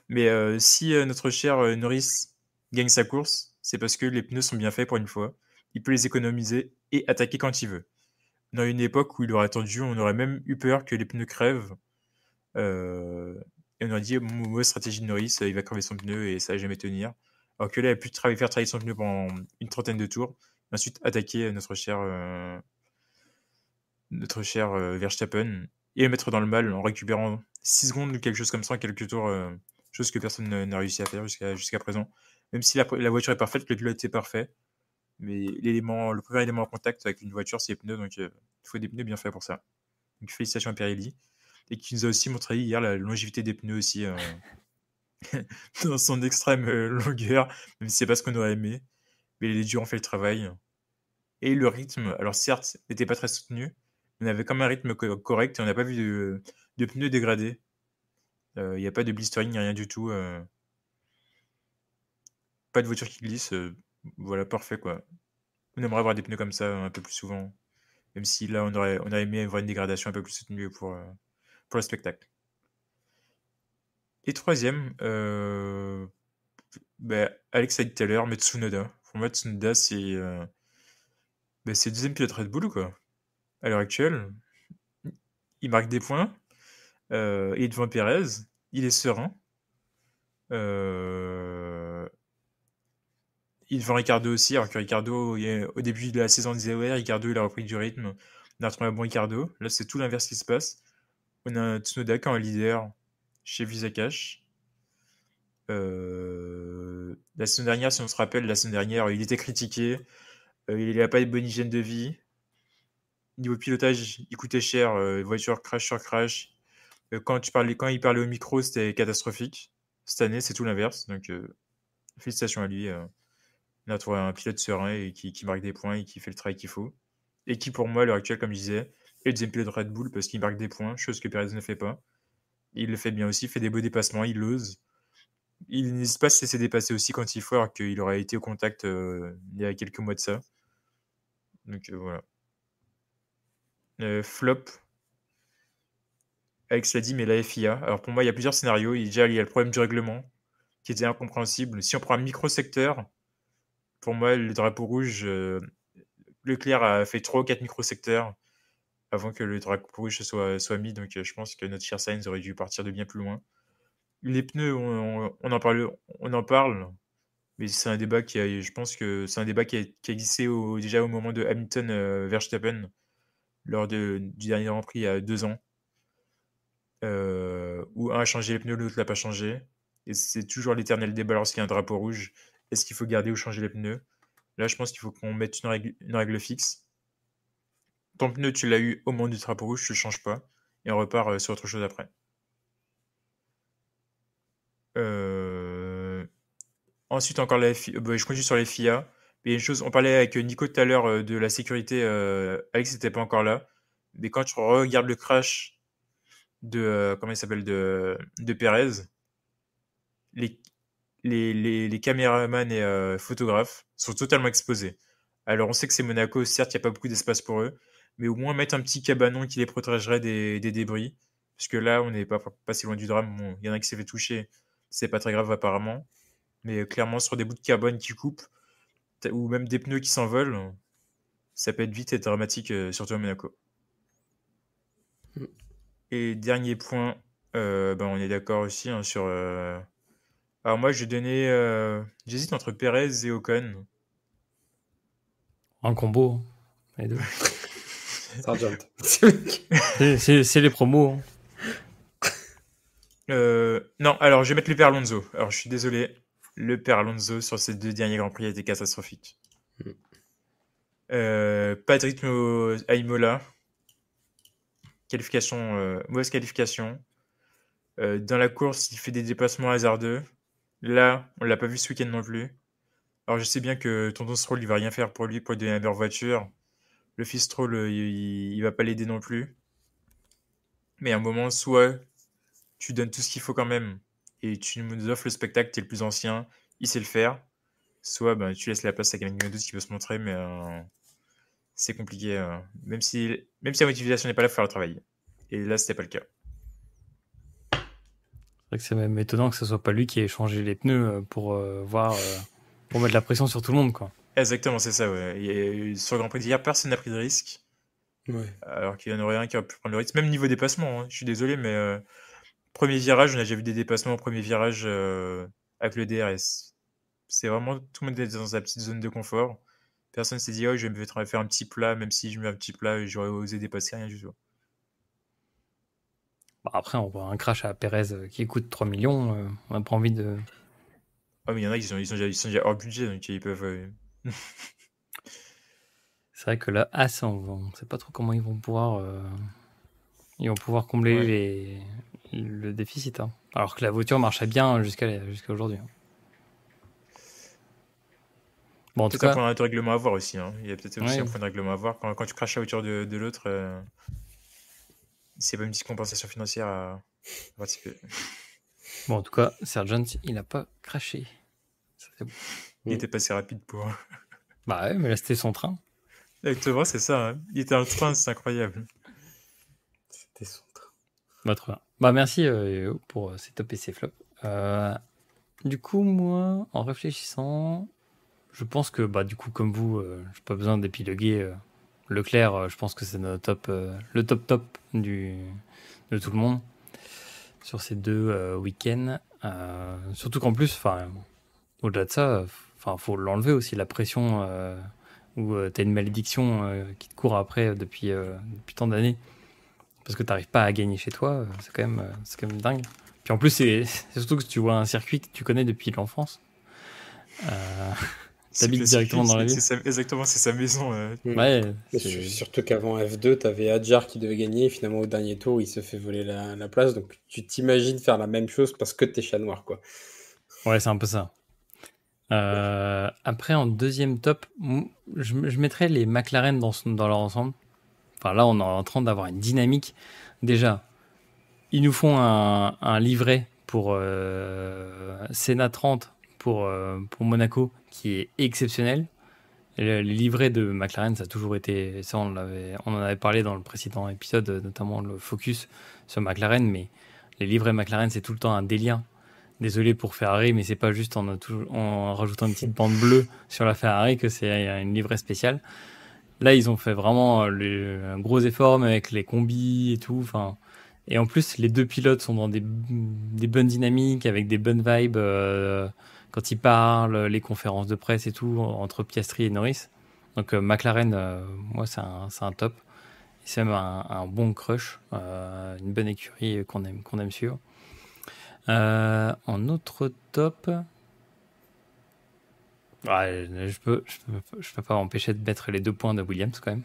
Speaker 3: Mais si notre cher Norris gagne sa course, c'est parce que les pneus sont bien faits pour une fois. Il peut les économiser et attaquer quand il veut. Dans une époque où il aurait attendu, on aurait même eu peur que les pneus crèvent. Et on aurait dit, mauvaise stratégie de Norris, il va crever son pneu et ça va jamais tenir. Alors que là, il a pu faire travailler son pneu pendant une trentaine de tours. Et ensuite, attaquer notre cher Verstappen et le mettre dans le mal en récupérant 6 secondes ou quelque chose comme ça en quelques tours. Chose que personne n'a réussi à faire jusqu'à présent. Même si la voiture est parfaite, le pilote est parfait. Mais le premier élément en contact avec une voiture, c'est les pneus. Donc, il faut des pneus bien faits pour ça. Donc, félicitations à Pirelli. Et qui nous a aussi montré hier la longévité des pneus aussi dans son extrême longueur, même si c'est pas ce qu'on aurait aimé. Mais les durs ont fait le travail. Et le rythme, alors certes, n'était pas très soutenu, mais on avait quand même un rythme correct et on n'a pas vu de pneus dégradés. Il n'y a pas de blistering, rien du tout. Pas de voiture qui glisse. Voilà, parfait quoi. On aimerait avoir des pneus comme ça un peu plus souvent. Même si là, on aurait aimé avoir une dégradation un peu plus soutenue pour le spectacle. Et troisième, Alex a dit tout à l'heure, mais Tsunoda. Pour moi, Tsunoda, c'est le deuxième pilote Red Bull, quoi. À l'heure actuelle, il marque des points. Il est devant Perez. Il est serein. Il est devant Ricardo aussi, alors que Ricardo, au début de la saison, on disait ouais, Ricardo, il a repris du rythme. On a retrouvé un bon Ricardo. Là, c'est tout l'inverse qui se passe. On a Tsunoda qui est en leader chez Visakash. La saison dernière, si on se rappelle, il était critiqué. Il n'a pas de bonne hygiène de vie. Niveau pilotage, il coûtait cher. Voiture crash sur crash. Quand il parlait au micro, c'était catastrophique. Cette année, c'est tout l'inverse. Donc, félicitations à lui. On a trouvé un pilote serein et qui marque des points et qui fait le travail qu'il faut. Et qui, pour moi, à l'heure actuelle, comme je disais, est le deuxième pilote de Red Bull parce qu'il marque des points, chose que Perez ne fait pas. Il le fait bien aussi, il fait des beaux dépassements, il ose. Il n'hésite pas à se laisser dépasser aussi quand il faut, alors qu'il aurait été au contact il y a quelques mois de ça. Donc voilà. Flop. Alex l'a dit, mais la FIA. Alors pour moi, il y a plusieurs scénarios. Déjà, il y a le problème du règlement, qui était incompréhensible. Si on prend un micro-secteur, pour moi, le drapeau rouge, Leclerc a fait 3 ou 4 micro-secteurs avant que le drapeau rouge soit mis. Donc je pense que notre cher Sainz aurait dû partir de bien plus loin. Les pneus, on en parle, mais c'est un débat je pense que c'est un débat qui a glissé déjà au moment de Hamilton Verstappen lors du dernier Grand Prix il y a 2 ans, où un a changé les pneus, l'autre l'a pas changé. Et c'est toujours l'éternel débat lorsqu'il y a un drapeau rouge. Est-ce qu'il faut garder ou changer les pneus? Là, je pense qu'il faut qu'on mette une règle fixe. Ton pneu, tu l'as eu au moment du drapeau rouge, tu le changes pas. Et on repart sur autre chose après. Ensuite, encore je continue sur les FIA. Il y a une chose, on parlait avec Nico tout à l'heure de la sécurité. Alex n'était pas encore là. Mais quand tu regardes le crash comment il s'appelle, de Perez, les, les caméramans et photographes sont totalement exposés. Alors, on sait que c'est Monaco, certes, il n'y a pas beaucoup d'espace pour eux, mais au moins mettre un petit cabanon qui les protégerait des débris. Parce que là, on n'est pas si loin du drame. Bon, il y en a qui s'est fait toucher, c'est pas très grave apparemment. Mais clairement, sur des bouts de carbone qui coupent, ou même des pneus qui s'envolent, ça peut être vite et dramatique, surtout à Monaco. Et dernier point, on est d'accord aussi sur. Alors moi, j'hésite entre Perez et Ocon.
Speaker 1: Un combo, les deux.
Speaker 2: Sargent.
Speaker 1: C'est les promos.
Speaker 3: Non, alors je vais mettre le père Alonso. Alors je suis désolé, le père Alonso sur ces 2 derniers Grands Prix a été catastrophique. Pas de rythme à Imola. Mauvaise qualification. Dans la course, il fait des déplacements hasardeux. Là, on l'a pas vu ce week-end non plus. Alors je sais bien que Tonton Stroll, il va rien faire pour lui pour lui donner la meilleure voiture. Le fils Stroll, il va pas l'aider non plus. Mais à un moment, soit tu donnes tout ce qu'il faut quand même et tu nous offres le spectacle, t'es le plus ancien, il sait le faire. Soit tu laisses la place à quelqu'un d'autre qui peut se montrer, mais c'est compliqué. Même si la motivation n'est pas là, il faut faire le travail. Et là, c'était pas le cas.
Speaker 1: C'est vrai que c'est même étonnant que ce soit pas lui qui ait changé les pneus pour pour mettre la pression sur tout le monde, quoi.
Speaker 3: Exactement, c'est ça, ouais. Sur le Grand Prix d'hier, personne n'a pris de risque.
Speaker 2: Ouais.
Speaker 3: Alors qu'il y en aurait un qui aurait pu prendre le risque. Même niveau dépassement, hein. Je suis désolé, mais premier virage, on a déjà vu des dépassements au premier virage avec le DRS. C'est vraiment, tout le monde était dans sa petite zone de confort. Personne s'est dit, oh, je vais me faire un petit plat, même si je mets un petit plat, j'aurais osé dépasser, rien du tout.
Speaker 1: Après, on voit un crash à Perez qui coûte 3 millions. On n'a pas envie de
Speaker 3: Ah, mais il y en a qui ils sont déjà hors budget, donc ils peuvent.
Speaker 1: C'est vrai que là, on ne sait pas trop comment ils vont pouvoir combler
Speaker 3: Ouais.
Speaker 1: le déficit, hein. Alors que la voiture marchait bien jusqu'à aujourd'hui, hein. Bon, en tout
Speaker 3: Peut-être un
Speaker 1: cas,
Speaker 3: point de règlement à voir aussi, hein. Il y a peut-être aussi
Speaker 1: ouais.
Speaker 3: un point de règlement à voir. Quand tu craches la voiture de l'autre, c'est pas une petite compensation financière à participer.
Speaker 1: Bon, en tout cas, Sergeant, il n'a pas craché. Ça, c'est bon.
Speaker 3: Il était pas assez rapide pour.
Speaker 1: Bah ouais, mais là, c'était son train.
Speaker 3: Exactement, c'est ça, hein. Il était en train, c'est incroyable.
Speaker 2: C'était son train.
Speaker 1: Bah, trop bien. Bah, merci Yo, pour ces top et ces flops. Du coup, moi, en réfléchissant, je pense que, bah, du coup, comme vous, j'ai pas besoin d'épiloguer. Leclerc, je pense que c'est notre top, le top de tout le monde sur ces deux week-ends. Surtout qu'en plus, au-delà de ça, faut l'enlever aussi, la pression où tu as une malédiction qui te court après depuis tant d'années parce que tu n'arrives pas à gagner chez toi. C'est quand même dingue. Puis en plus, c'est surtout que tu vois un circuit que tu connais depuis l'enfance.
Speaker 3: C'est que
Speaker 1: T'habites
Speaker 3: le
Speaker 1: directement
Speaker 3: circuit,
Speaker 1: dans la ville.
Speaker 3: exactement, c'est sa maison.
Speaker 1: Ouais,
Speaker 2: Mais surtout qu'avant F2, tu avais Hadjar qui devait gagner. Et finalement, au dernier tour, il se fait voler la place. Donc, tu t'imagines faire la même chose parce que t'es chat noir, quoi.
Speaker 1: ouais, c'est un peu ça. Après, en deuxième top, je mettrais les McLaren dans leur ensemble. Enfin, là, on est en train d'avoir une dynamique. Déjà, ils nous font un livret pour Senna 30 pour Monaco qui est exceptionnel. Les livrets de McLaren, ça a toujours été. Ça, on en avait parlé dans le précédent épisode, notamment le focus sur McLaren. Mais les livrets McLaren, c'est tout le temps un délire. Désolé pour Ferrari, mais c'est pas juste en rajoutant une petite bande bleue sur la Ferrari que c'est une livrée spéciale. Là, ils ont fait vraiment un gros effort mais avec les combis et tout. Enfin, et en plus, les deux pilotes sont dans des bonnes dynamiques, avec des bonnes vibes quand ils parlent, les conférences de presse et tout, entre Piastri et Norris. Donc McLaren, moi, c'est un top. C'est même un bon crush, une bonne écurie qu'on aime suivre. En autre top, ouais, je peux pas m'empêcher de mettre les 2 points de Williams quand même.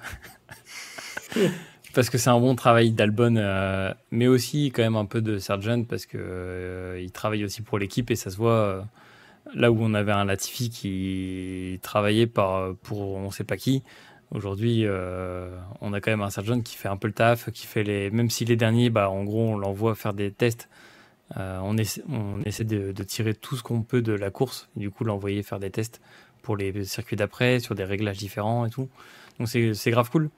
Speaker 1: Parce que c'est un bon travail d'Albon, mais aussi quand même un peu de Sargent parce que il travaille aussi pour l'équipe et ça se voit là où on avait un Latifi qui travaillait pour on sait pas qui. Aujourd'hui, on a quand même un Sargent qui fait un peu le taf, qui fait même si les derniers, bah en gros, on l'envoie faire des tests. On essaie de tirer tout ce qu'on peut de la course et du coup l'envoyer faire des tests pour les circuits d'après sur des réglages différents et tout. Donc c'est grave cool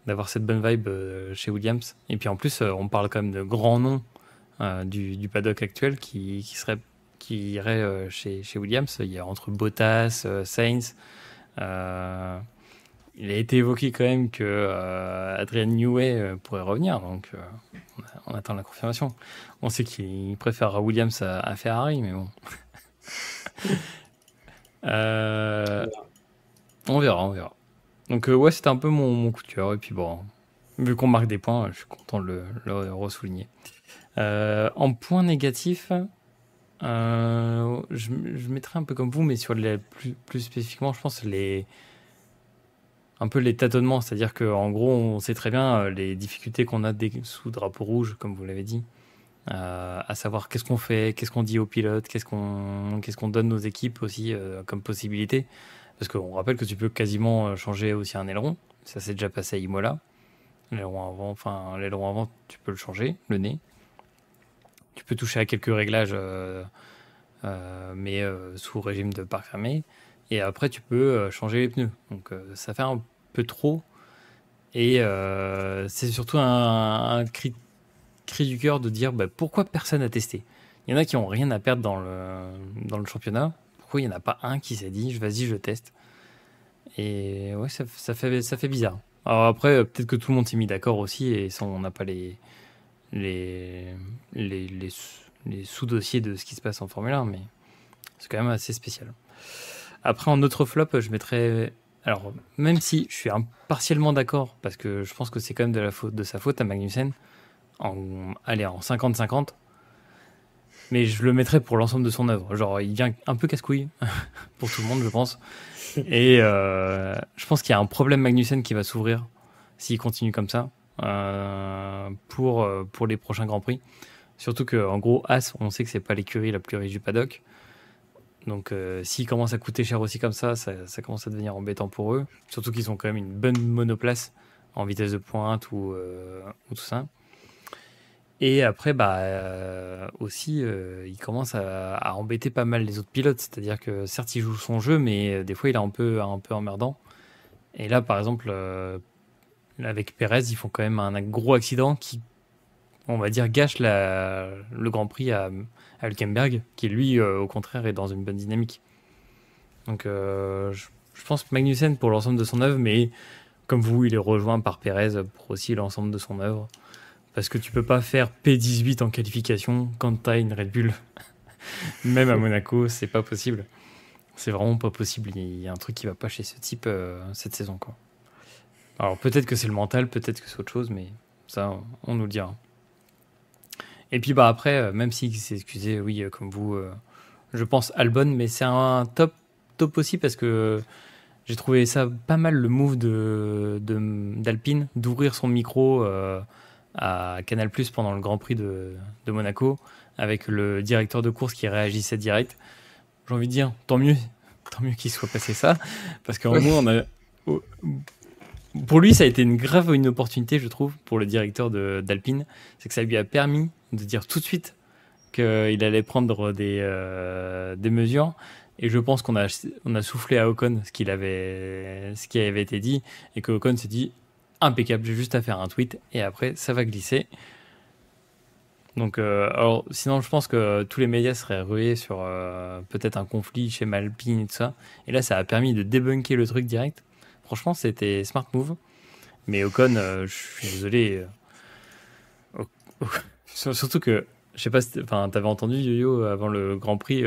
Speaker 1: d'avoir cette bonne vibe chez Williams. Et puis en plus, on parle quand même de grands noms du paddock actuel qui iraient chez Williams. Il y a entre Bottas, Sainz. Il a été évoqué quand même que Adrian Newey pourrait revenir, donc on attend la confirmation. On sait qu'il préfère Williams à Ferrari, mais bon. On verra. Donc ouais, c'était un peu mon coup de cœur. Et puis bon, vu qu'on marque des points, je suis content de le re-souligner. En point négatif, je mettrais un peu comme vous, mais sur plus spécifiquement, je pense un peu les tâtonnements. C'est-à-dire qu'en gros, on sait très bien les difficultés qu'on a sous drapeau rouge, comme vous l'avez dit. À savoir qu'est-ce qu'on fait, qu'est-ce qu'on dit aux pilotes, qu'est-ce qu'on donne aux équipes aussi comme possibilité. Parce qu'on rappelle que tu peux quasiment changer aussi un aileron. Ça s'est déjà passé à Imola. L'aileron avant, tu peux le changer, le nez. Tu peux toucher à quelques réglages, mais sous régime de pare cramé. Et après, tu peux changer les pneus. Donc ça fait un peu trop. Et c'est surtout un cri du cœur de dire pourquoi personne n'a testé. Il y en a qui n'ont rien à perdre dans le championnat. Pourquoi il n'y en a pas un qui s'est dit vas-y, je teste. Et ouais, ça fait bizarre. Alors après, peut-être que tout le monde s'est mis d'accord aussi et on n'a pas les sous-dossiers de ce qui se passe en Formule 1, mais c'est quand même assez spécial. Après, en autre flop, je mettrais... Alors, même si je suis partiellement d'accord, parce que je pense que c'est quand même de sa faute à Magnussen, en 50-50, mais je le mettrais pour l'ensemble de son œuvre. Genre, il vient un peu casse-couille pour tout le monde, je pense. Et je pense qu'il y a un problème Magnussen qui va s'ouvrir s'il continue comme ça pour les prochains Grands Prix. Surtout qu'en gros, As, on sait que c'est pas l'écurie la plus riche du paddock. Donc s'il commence à coûter cher aussi comme ça commence à devenir embêtant pour eux. Surtout qu'ils ont quand même une bonne monoplace en vitesse de pointe ou tout ça. Et après, aussi, il commence à embêter pas mal les autres pilotes. C'est-à-dire que certes, il joue son jeu, mais des fois, il est un peu emmerdant. Et là, par exemple, avec Pérez, ils font quand même un gros accident qui, on va dire, gâche le Grand Prix à Hülkenberg, qui lui, au contraire, est dans une bonne dynamique. Donc, je pense que Magnussen pour l'ensemble de son œuvre, mais comme vous, il est rejoint par Pérez pour aussi l'ensemble de son œuvre. Parce que tu peux pas faire P18 en qualification quand tu as une Red Bull. Même à Monaco, c'est pas possible. C'est vraiment pas possible. Il y a un truc qui va pas chez ce type cette saison, quoi. Alors peut-être que c'est le mental, peut-être que c'est autre chose, mais ça, on nous le dira. Et puis après, même s'il s'est excusé, oui, comme vous, je pense Albon, mais c'est un top aussi parce que j'ai trouvé ça pas mal le move d'Alpine, d'ouvrir son micro à Canal+ pendant le Grand Prix de Monaco, avec le directeur de course qui réagissait direct. J'ai envie de dire, tant mieux qu'il soit passé ça, parce qu'au moins, pour lui, ça a été une opportunité, je trouve, pour le directeur d'Alpine, c'est que ça lui a permis de dire tout de suite qu'il allait prendre des mesures. Et je pense qu'on a soufflé à Ocon ce qui avait été dit, et que Ocon s'est dit impeccable, j'ai juste à faire un tweet et après ça va glisser. Donc, alors sinon, je pense que tous les médias seraient rués sur peut-être un conflit chez Alpine et tout ça. Et là, ça a permis de débunker le truc direct. Franchement, c'était smart move. Mais Ocon, je suis désolé. Surtout que je sais pas, t'avais entendu Yo-Yo avant le Grand Prix,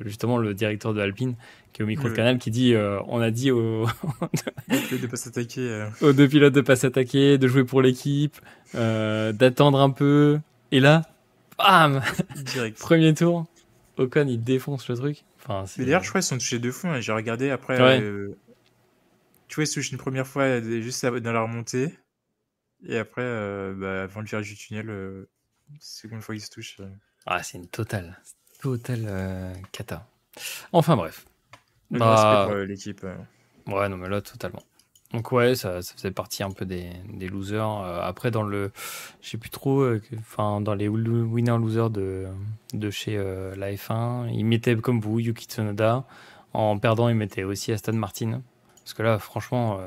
Speaker 1: justement le directeur de Alpine qui est au micro de Canal qui dit on a dit aux
Speaker 3: de pas s'attaquer
Speaker 1: aux deux pilotes de pas s'attaquer, de jouer pour l'équipe, d'attendre un peu. Et là, bam,
Speaker 3: direct.
Speaker 1: Premier tour, Ocon il défonce le truc.
Speaker 3: Mais d'ailleurs, je crois qu'ils sont touchés 2 fois. J'ai regardé après. Tu vois, ils se touchent une première fois juste dans la remontée. Et après, avant le virage du tunnel, seconde fois qu'ils se touchent.
Speaker 1: C'est une totale cata. Enfin bref.
Speaker 3: Respect pour l'équipe.
Speaker 1: Ouais, non mais là, totalement. Donc ça faisait partie un peu des losers. Après, je sais plus trop, dans les winner-losers de chez la F1, ils mettaient comme vous Yuki Tsunoda. En perdant, ils mettaient aussi Aston Martin. Parce que là, franchement,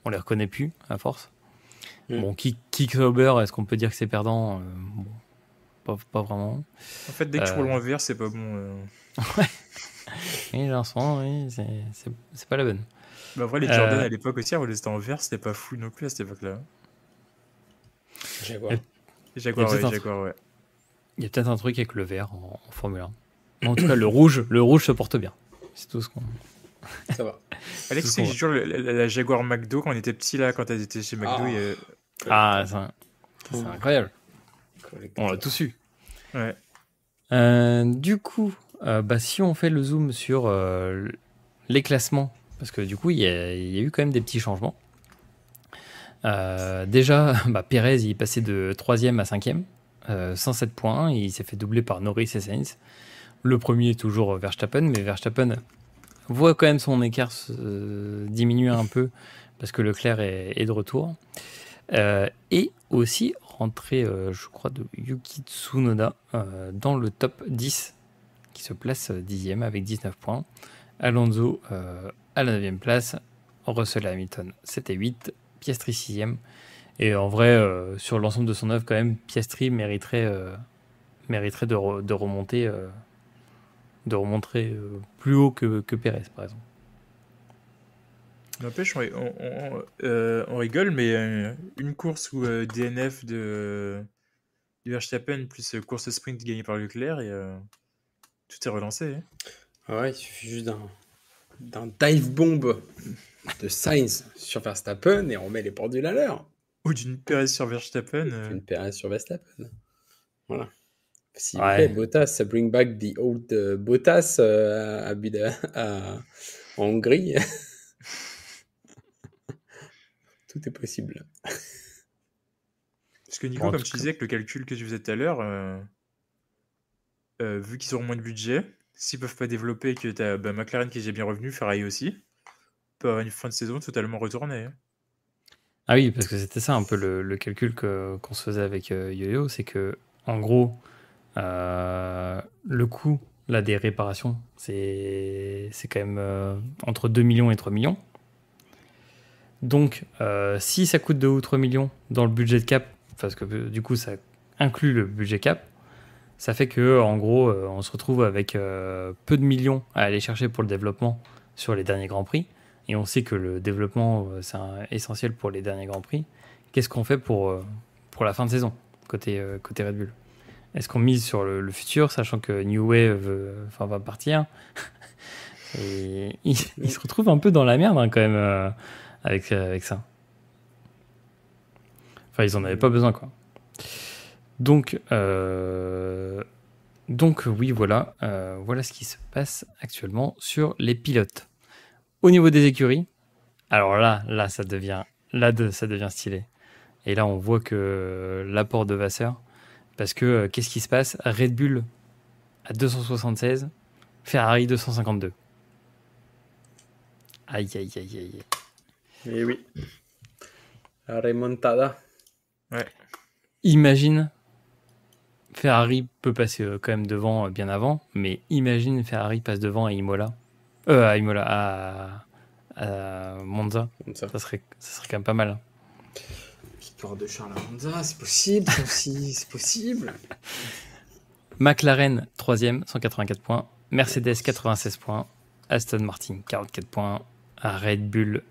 Speaker 1: on les reconnaît plus à force. Bon, Kick Sauber, est-ce qu'on peut dire que c'est perdant? Bon, pas vraiment.
Speaker 3: En fait, dès que tu roules en vert, c'est pas bon.
Speaker 1: Ouais. Oui, l'instant, oui, c'est pas la bonne.
Speaker 3: En vrai, les Jordan à l'époque aussi, ils étaient en vert, c'était pas fou non plus à cette époque-là.
Speaker 2: Jaguar,
Speaker 3: ouais.
Speaker 1: Il y a peut-être un truc avec le vert en Formule 1. En tout cas, le rouge se porte bien. C'est tout ce qu'on...
Speaker 2: Ça va.
Speaker 3: Alex, j'ai toujours la Jaguar McDo quand on était petit là, quand elle était chez McDo.
Speaker 1: C'est incroyable. On l'a tous eu.
Speaker 3: Ouais.
Speaker 1: Du coup, si on fait le zoom sur les classements, parce que du coup, il y a eu quand même des petits changements. Déjà, Pérez, il est passé de 3e à 5e, 107 points, et il s'est fait doubler par Norris et Sainz. Le premier est toujours Verstappen, mais Verstappen voit quand même son écart diminuer un peu, parce que Leclerc est de retour. Et aussi rentrée, je crois, de Yuki Tsunoda dans le top 10, qui se place 10e avec 19 points. Alonso à la 9e place. Russell Hamilton, c'était 8. Piastri 6e. Et en vrai, sur l'ensemble de son œuvre, quand même, Piastri mériterait de remonter plus haut que Pérez, par exemple.
Speaker 3: N'empêche, on rigole, mais une course où DNF de Verstappen plus course sprint gagnée par Leclerc et tout est relancé. Hein.
Speaker 2: Ouais, il suffit juste d'un dive bomb de Sainz sur Verstappen et on met les pendules à l'heure.
Speaker 3: Ou d'une Pérez sur Verstappen.
Speaker 2: Une Pérez sur Verstappen. Voilà. S'il vous plaît, Bottas, bring back the old Bottas en Hongrie. Tout est possible.
Speaker 3: Parce que Nico, comme tu disais, avec le calcul que tu faisais tout à l'heure, vu qu'ils auront moins de budget, s'ils peuvent pas développer, que tu as McLaren qui est déjà bien revenu, Ferrari aussi, peut avoir une fin de saison totalement retournée. Hein.
Speaker 1: Ah oui, parce que c'était ça un peu le calcul qu'on se faisait avec Yo-Yo, c'est que en gros, le coût là, des réparations, c'est quand même entre 2 millions et 3 millions. Donc, si ça coûte 2 ou 3 millions dans le budget de cap, parce que du coup, ça inclut le budget cap, ça fait que en gros, on se retrouve avec peu de millions à aller chercher pour le développement sur les derniers Grands Prix. Et on sait que le développement, c'est essentiel pour les derniers Grands Prix. Qu'est-ce qu'on fait pour la fin de saison, côté Red Bull? Est-ce qu'on mise sur le futur, sachant que New Way va partir? Et il se retrouve un peu dans la merde, hein, quand même, avec ça. Enfin, ils en avaient pas besoin, quoi. Donc oui, voilà ce qui se passe actuellement sur les pilotes. Au niveau des écuries, alors là ça devient stylé. Et là, on voit que l'apport de Vasseur, parce que qu'est-ce qui se passe? Red Bull à 276, Ferrari 252. Aïe.
Speaker 2: Et oui. La remontada.
Speaker 3: Ouais.
Speaker 1: Imagine, Ferrari peut passer quand même devant bien avant, mais imagine Ferrari passe devant à Imola. À Monza. Ça serait quand même pas mal.
Speaker 2: Victoire de Charles à Monza, c'est possible, ça aussi, c'est possible.
Speaker 1: McLaren, 3e, 184 points. Mercedes, 96 points. Aston Martin, 44 points. Red Bull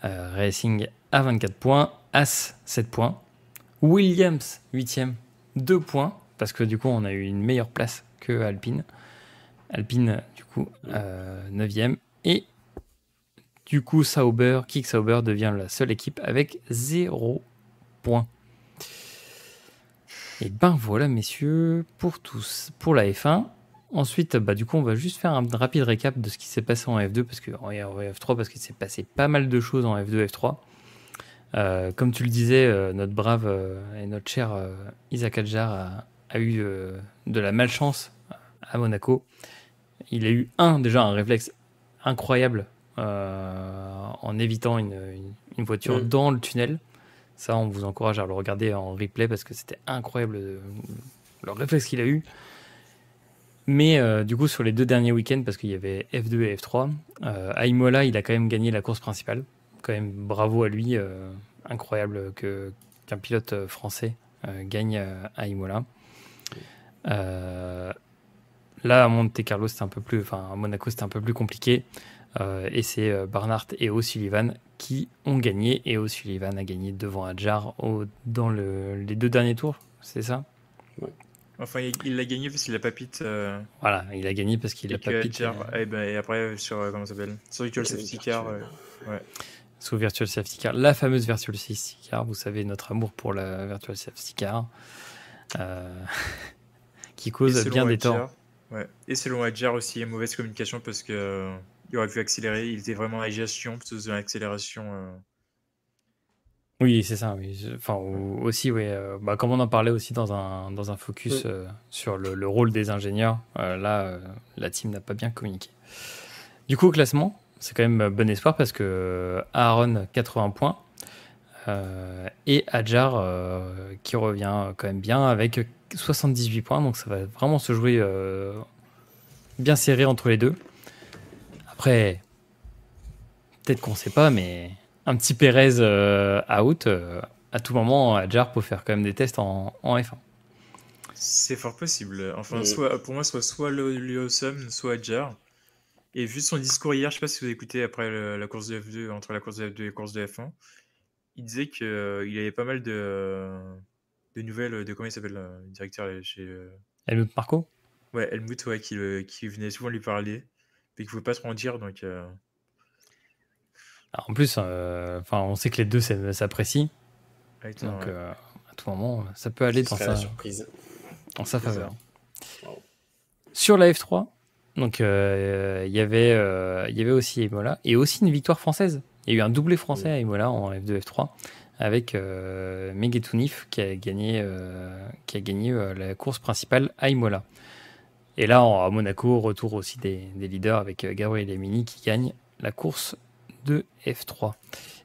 Speaker 1: Racing à 24 points. As, 7 points. Williams, 8e, 2 points. Parce que du coup, on a eu une meilleure place que Alpine. Alpine, du coup, 9e. Et du coup, Kick Sauber devient la seule équipe avec 0 points. Et ben voilà, messieurs, pour la F1. Ensuite, du coup, on va juste faire un rapide récap de ce qui s'est passé en F2 en F3, parce qu'il s'est passé pas mal de choses en F2 et F3. Comme tu le disais, notre brave et notre cher Isaac Hadjar a eu de la malchance à Monaco. Il a eu déjà un réflexe incroyable en évitant une voiture dans le tunnel. Ça, on vous encourage à le regarder en replay parce que c'était incroyable le réflexe qu'il a eu. Mais du coup, sur les 2 derniers week-ends, parce qu'il y avait F2 et F3, à Imola, il a quand même gagné la course principale. Quand même, bravo à lui. Incroyable qu'un pilote français gagne à Imola. Là, à Monte Carlo, à Monaco, c'était un peu plus compliqué. Et c'est Barnard et O'Sullivan qui ont gagné. Et O'Sullivan a gagné devant Hadjar dans les 2 derniers tours, c'est ça?
Speaker 3: Ouais. Enfin, il l'a gagné parce qu'il a pas pit.
Speaker 1: Voilà, il a gagné parce qu'il a pas pit.
Speaker 3: Et après, sur comment ça s'appelle? Sur Virtual Safety Car. Ouais.
Speaker 1: Sous Virtual Safety Car, la fameuse Virtual Safety Car, vous savez, notre amour pour la Virtual Safety Car, qui cause bien des torts.
Speaker 3: Ouais. Et selon Hadjar aussi, mauvaise communication parce que il aurait pu accélérer, il était vraiment à gestion plutôt que dans l'accélération.
Speaker 1: Oui, c'est ça. Oui. Enfin, aussi, oui, comme on en parlait aussi dans un focus sur le rôle des ingénieurs, la team n'a pas bien communiqué. Du coup, au classement, c'est quand même bon espoir parce que Aaron, 80 points, et Hadjar, qui revient quand même bien avec 78 points. Donc, ça va vraiment se jouer bien serré entre les deux. Après, peut-être qu'on ne sait pas, mais un petit Pérez out, à tout moment, Hadjar peut faire quand même des tests en F1.
Speaker 3: C'est fort possible. Enfin, pour moi, soit Lawson, soit Hadjar. Et vu son discours hier, je sais pas si vous avez écouté après la course de F2, entre la course de F2 et la course de F1, il disait qu'il avait pas mal de nouvelles de comment il s'appelle le directeur chez
Speaker 1: Helmut Marko.
Speaker 3: Ouais, Helmut, ouais, qui venait souvent lui parler, mais qu'il ne pouvait pas trop en dire, donc.
Speaker 1: Alors, en plus, on sait que les deux s'apprécient, donc à tout moment, ça peut aller dans sa
Speaker 2: surprise.
Speaker 1: En sa faveur.
Speaker 2: Wow.
Speaker 1: Sur la F3, donc il y avait aussi Imola et aussi une victoire française. Il y a eu un doublé français à Imola en F2 F3 avec Megetounif qui a gagné la course principale à Imola. Et là, à Monaco, retour aussi des leaders avec Gabriel Emini qui gagne la course de F3.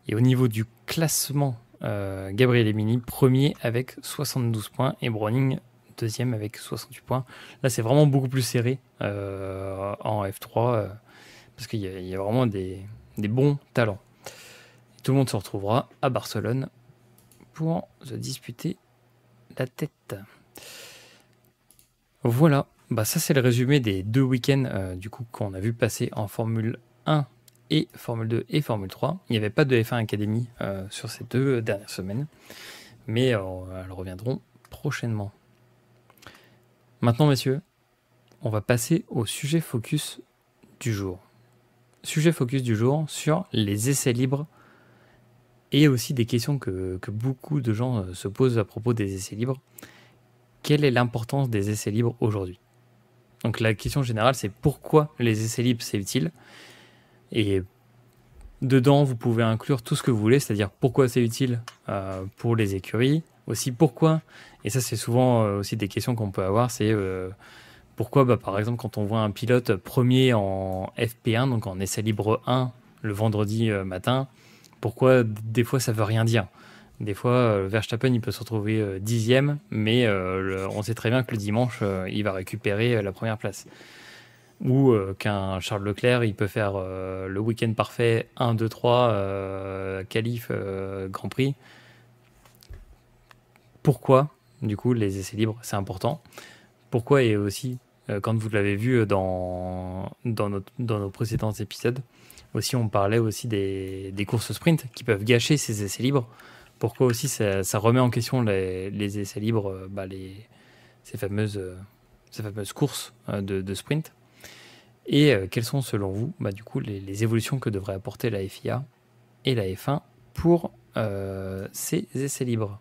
Speaker 1: Et au niveau du classement, Gabriel Emini premier avec 72 points et Browning deuxième avec 68 points. Là, c'est vraiment beaucoup plus serré en F3 parce qu'il y a vraiment des bons talents. Et tout le monde se retrouvera à Barcelone pour se disputer la tête. Voilà, bah ça c'est le résumé des 2 week-ends du coup qu'on a vu passer en Formule 1 et Formule 2 et Formule 3. Il n'y avait pas de F1 Academy sur ces 2 dernières semaines, mais elles reviendront prochainement. Maintenant, messieurs, on va passer au sujet focus du jour. Sujet focus du jour sur les essais libres et aussi des questions que beaucoup de gens se posent à propos des essais libres. Quelle est l'importance des essais libres aujourd'hui ? Donc la question générale, c'est pourquoi les essais libres, c'est utile ? Et dedans, vous pouvez inclure tout ce que vous voulez, c'est-à-dire pourquoi c'est utile pour les écuries, aussi pourquoi, et ça c'est souvent aussi des questions qu'on peut avoir, c'est pourquoi, par exemple, quand on voit un pilote premier en FP1, donc en essai libre 1, le vendredi matin, pourquoi des fois ça veut rien dire ? Des fois, Verstappen, il peut se retrouver 10e, mais on sait très bien que le dimanche, il va récupérer la première place. Ou qu'un Charles Leclerc, il peut faire le week-end parfait 1, 2, 3, qualif, Grand Prix. Pourquoi, du coup, les essais libres, c'est important ? Pourquoi, et aussi, quand vous l'avez vu dans nos précédents épisodes, aussi on parlait aussi des courses sprint qui peuvent gâcher ces essais libres. Pourquoi aussi ça remet en question les essais libres, ces fameuses courses de sprint. Et quelles sont selon vous du coup les évolutions que devrait apporter la FIA et la F1 pour ces essais libres.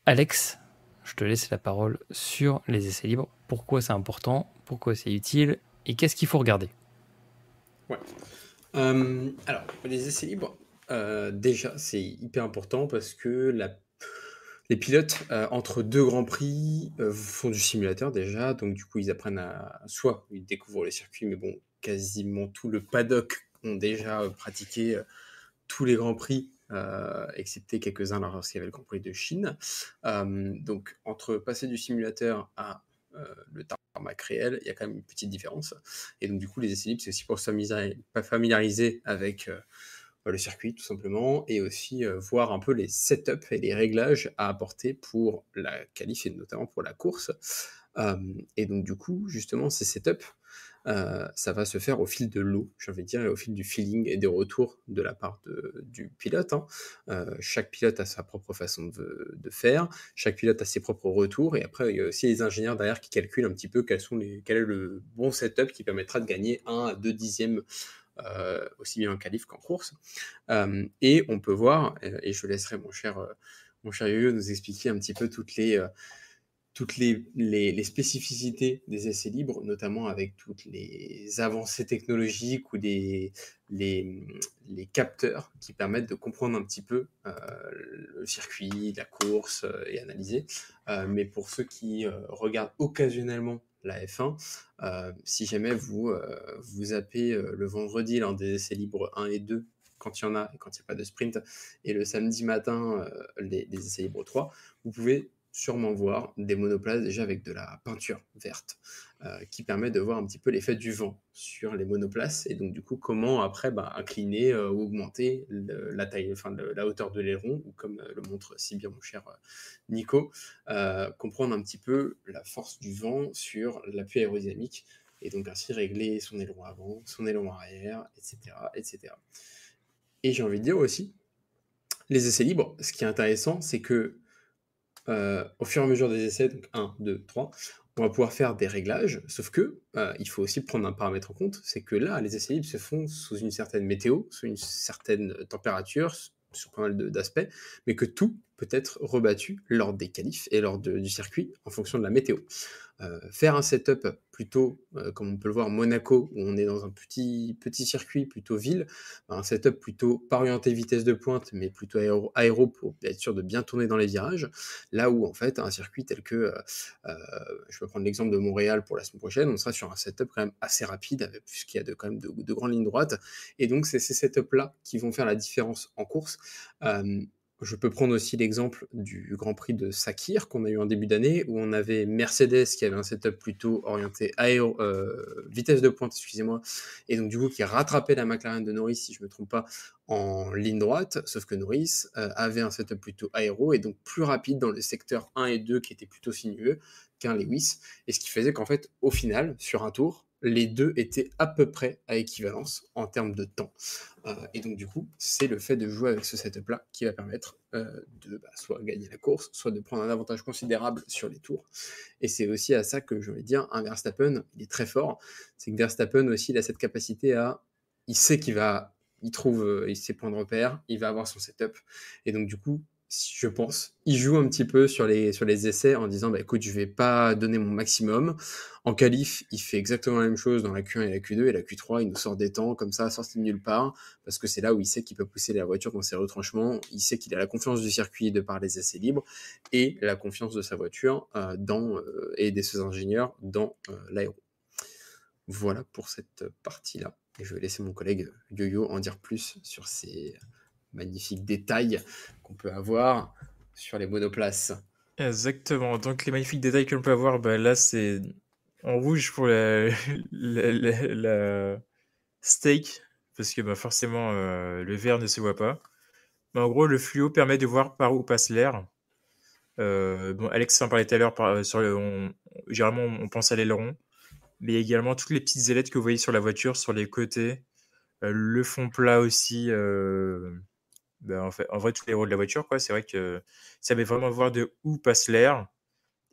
Speaker 1: Alex, je te laisse la parole sur les essais libres. Pourquoi c'est important, pourquoi c'est utile et qu'est-ce qu'il faut regarder ?
Speaker 2: Ouais. Alors, les essais libres, déjà, c'est hyper important parce que les pilotes, entre 2 grands prix, font du simulateur déjà. Donc, du coup, ils apprennent soit ils découvrent le circuit, mais bon, quasiment tout le paddock ont déjà pratiqué tous les grands prix, excepté quelques-uns lorsqu'il y avait le Grand Prix de Chine. Donc, entre passer du simulateur à le tarmac réel, il y a quand même une petite différence. Et donc, du coup, les essais libres, c'est aussi pour se familiariser avec le circuit, tout simplement, et aussi voir un peu les setups et les réglages à apporter pour la qualif et notamment pour la course. Et donc, du coup, justement, ces setups, ça va se faire au fil de l'eau, j'ai envie de dire, et au fil du feeling et des retours de la part du pilote. Chaque pilote a sa propre façon de faire, chaque pilote a ses propres retours, et après, il y a aussi les ingénieurs derrière qui calculent un petit peu quel est le bon setup qui permettra de gagner 1 à 2 dixièmes aussi bien en qualif qu'en course. Et on peut voir, et je laisserai mon cher Yo-Yo nous expliquer un petit peu toutes les spécificités des essais libres, notamment avec toutes les avancées technologiques ou les capteurs qui permettent de comprendre un petit peu le circuit, la course et analyser. Mais pour ceux qui regardent occasionnellement la F1, si jamais vous zappez le vendredi lors des essais libres 1 et 2, quand il y en a et quand il n'y a pas de sprint, et le samedi matin, les essais libres 3, vous pouvez sûrement voir des monoplaces déjà avec de la peinture verte qui permet de voir un petit peu l'effet du vent sur les monoplaces et donc du coup comment après incliner ou augmenter la taille, la hauteur de l'aileron ou comme le montre si bien mon cher Nico, comprendre un petit peu la force du vent sur l'appui aérodynamique et donc ainsi régler son aileron avant, son aileron arrière, etc. etc. Et j'ai envie de dire aussi, les essais libres, ce qui est intéressant, c'est que au fur et à mesure des essais, donc 1, 2, 3, on va pouvoir faire des réglages, sauf que il faut aussi prendre un paramètre en compte, c'est que là, les essais libres se font sous une certaine météo, sous une certaine température, sur pas mal d'aspects, mais que tout peut être rebattu lors des qualifs et lors du circuit en fonction de la météo. Faire un setup plutôt, comme on peut le voir, Monaco, où on est dans un petit circuit, plutôt ville, un setup plutôt pas orienté vitesse de pointe, mais plutôt aéro pour être sûr de bien tourner dans les virages. Là où, en fait, un circuit tel que, je peux prendre l'exemple de Montréal pour la semaine prochaine, on sera sur un setup quand même assez rapide, puisqu'il y a quand même de grandes lignes droites. Et donc, c'est ces setups-là qui vont faire la différence en course. Je peux prendre aussi l'exemple du Grand Prix de Sakir qu'on a eu en début d'année, où on avait Mercedes qui avait un setup plutôt orienté vitesse de pointe, excusez-moi, et donc du coup qui rattrapait la McLaren de Norris, si je ne me trompe pas, en ligne droite, sauf que Norris avait un setup plutôt aéro, et donc plus rapide dans le secteur 1 et 2 qui était plutôt sinueux qu'un Lewis, et ce qui faisait qu'en fait, au final, sur un tour, les deux étaient à peu près à équivalence en termes de temps. Et donc, du coup, c'est le fait de jouer avec ce setup-là qui va permettre de soit gagner la course, soit de prendre un avantage considérable sur les tours. Et c'est aussi à ça que je vais dire, un Verstappen, il est très fort. C'est que Verstappen aussi, il a cette capacité à... Il sait il trouve ses points de repère, il va avoir son setup. Et donc, du coup, je pense, il joue un petit peu sur les essais en disant, écoute, je vais pas donner mon maximum. En qualif, il fait exactement la même chose dans la Q1 et la Q2, et la Q3, il nous sort des temps comme ça, sorti de nulle part, parce que c'est là où il sait qu'il peut pousser la voiture dans ses retranchements, il sait qu'il a la confiance du circuit de par les essais libres, et la confiance de sa voiture et de ses ingénieurs dans l'aéro. Voilà pour cette partie-là. Et je vais laisser mon collègue Yo-Yo en dire plus sur ces magnifiques détails qu'on peut avoir sur les monoplaces.
Speaker 3: Exactement. Donc, les magnifiques détails que l'on peut avoir, là, c'est en rouge pour la stake, parce que forcément, le vert ne se voit pas. Mais en gros, le fluo permet de voir par où passe l'air. Alex en parlait tout à l'heure, généralement, on pense à l'aileron, mais il y a également toutes les petites ailettes que vous voyez sur la voiture, sur les côtés, le fond plat aussi. En vrai, tous les rôles de la voiture, quoi. C'est vrai que ça va vraiment voir de où passe l'air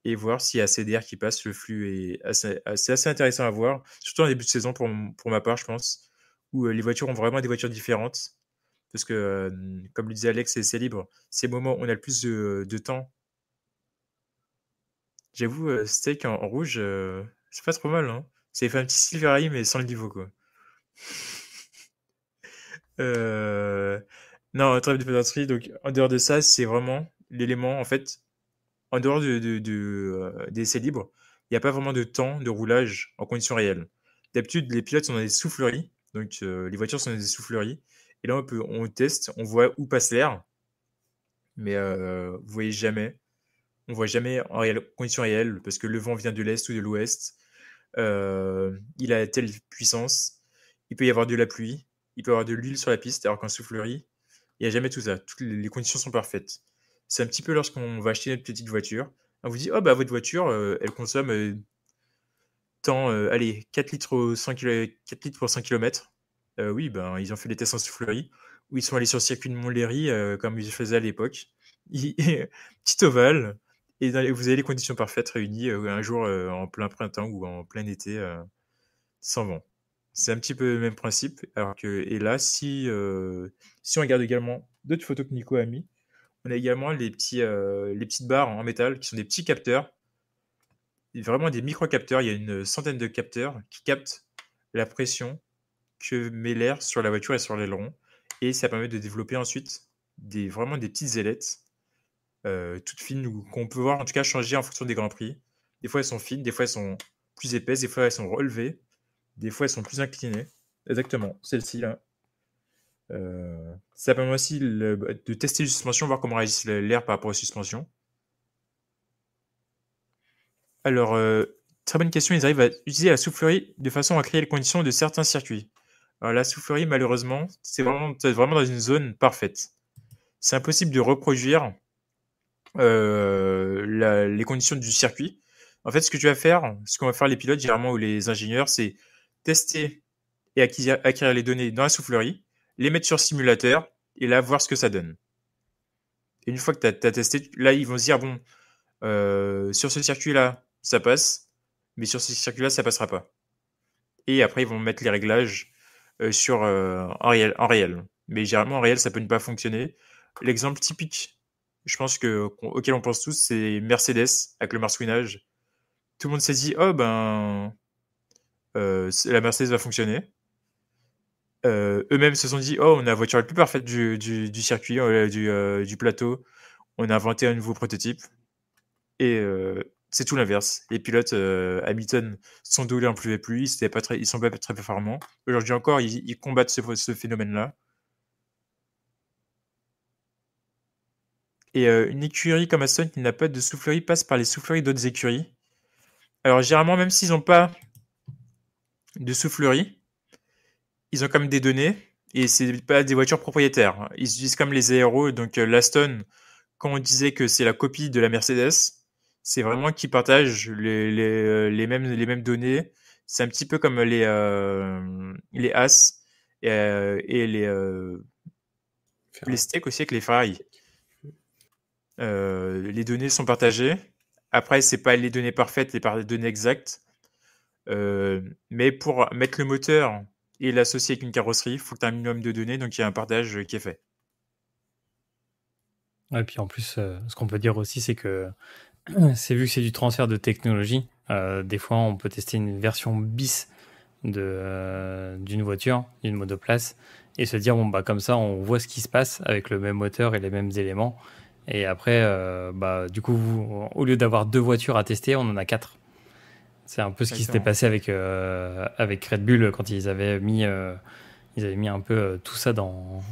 Speaker 3: et voir s'il y a assez d'air qui passe. Le flux est assez intéressant à voir, surtout en début de saison pour ma part, je pense, où les voitures ont vraiment des voitures différentes. Parce que, comme le disait Alex, c'est libre. C'est le moment où on a le plus de temps. J'avoue, Steak en rouge, c'est pas trop mal, hein. Ça fait un petit Silvereye, mais sans le niveau, quoi. Euh, Non, trêve de plaisanterie. Donc, en dehors de ça, c'est vraiment l'élément, en fait, en dehors des essais libres, il n'y a pas vraiment de temps de roulage en conditions réelles. D'habitude, les pilotes sont dans des souffleries, donc les voitures sont dans des souffleries. Et là, on teste, on voit où passe l'air, mais vous voyez jamais. On voit jamais en conditions réelles parce que le vent vient de l'est ou de l'ouest. Il a telle puissance. Il peut y avoir de la pluie. Il peut y avoir de l'huile sur la piste, alors qu'en soufflerie, il n'y a jamais tout ça. Toutes les conditions sont parfaites. C'est un petit peu lorsqu'on va acheter notre petite voiture. On vous dit, oh bah votre voiture, elle consomme allez, 4 litres, 4 litres pour 100 km. Oui, ben, ils ont fait des tests en soufflerie, où ils sont allés sur le circuit de Montlhéry, comme ils faisaient à l'époque. Petit ovale, et vous avez les conditions parfaites réunies un jour en plein printemps ou en plein été, sans vent. C'est un petit peu le même principe. Et là, si on regarde également d'autres photos que Nico a mis, on a également les petites barres en métal qui sont des petits capteurs, vraiment des micro-capteurs. Il y a une centaine de capteurs qui captent la pression que met l'air sur la voiture et sur l'aileron. Et ça permet de développer ensuite vraiment des petites ailettes toutes fines qu'on peut voir en tout cas changer en fonction des grands prix. Des fois elles sont fines, des fois elles sont plus épaisses, des fois elles sont relevées, des fois elles sont plus inclinées. Exactement, celle-ci là. Ça permet aussi de tester les suspensions, voir comment réagit l'air par rapport aux suspensions. Alors, très bonne question, ils arrivent à utiliser la soufflerie de façon à créer les conditions de certains circuits. Alors, la soufflerie, malheureusement, c'est vraiment dans une zone parfaite. C'est impossible de reproduire les conditions du circuit. En fait, ce qu'on va faire les pilotes, généralement, ou les ingénieurs, c'est tester et acquérir les données dans la soufflerie, les mettre sur simulateur, et là, voir ce que ça donne. Et une fois que tu as testé, là, ils vont se dire, bon, sur ce circuit-là, ça passe, mais sur ce circuit-là, ça passera pas. Et après, ils vont mettre les réglages en réel. Mais généralement, en réel, ça peut ne pas fonctionner. L'exemple typique je pense auquel on pense tous, c'est Mercedes avec le marsouinage. Tout le monde s'est dit, oh ben, la Mercedes va fonctionner. Eux-mêmes se sont dit, oh, on a la voiture la plus parfaite du circuit, du plateau. On a inventé un nouveau prototype. Et c'est tout l'inverse. Les pilotes Hamilton, son dos n'en pouvait plus, ils sont pas très performants. Aujourd'hui encore, ils combattent ce phénomène-là. Et une écurie comme Aston qui n'a pas de soufflerie passe par les souffleries d'autres écuries. Alors généralement, même s'ils n'ont pas de soufflerie, ils ont quand même des données et c'est pas des voitures propriétaires. Ils utilisent comme les aéros, donc l'Aston, quand on disait que c'est la copie de la Mercedes, c'est vraiment qu'ils partagent les mêmes données. C'est un petit peu comme les As et les steaks aussi avec les Ferrari. Les données sont partagées. Après, c'est pas les données parfaites, les données exactes. Mais pour mettre le moteur et l'associer avec une carrosserie, il faut que tu aies un minimum de données, donc il y a un partage qui est fait.
Speaker 1: Et puis en plus, ce qu'on peut dire aussi, c'est que c'est vu que c'est du transfert de technologie, des fois on peut tester une version bis d'une voiture, d'une monoplace, et se dire, bon, bah, comme ça, on voit ce qui se passe avec le même moteur et les mêmes éléments. Et après, bah, du coup, au lieu d'avoir 2 voitures à tester, on en a 4. C'est un peu ce qui s'était passé avec Red Bull quand ils avaient mis un peu tout ça dans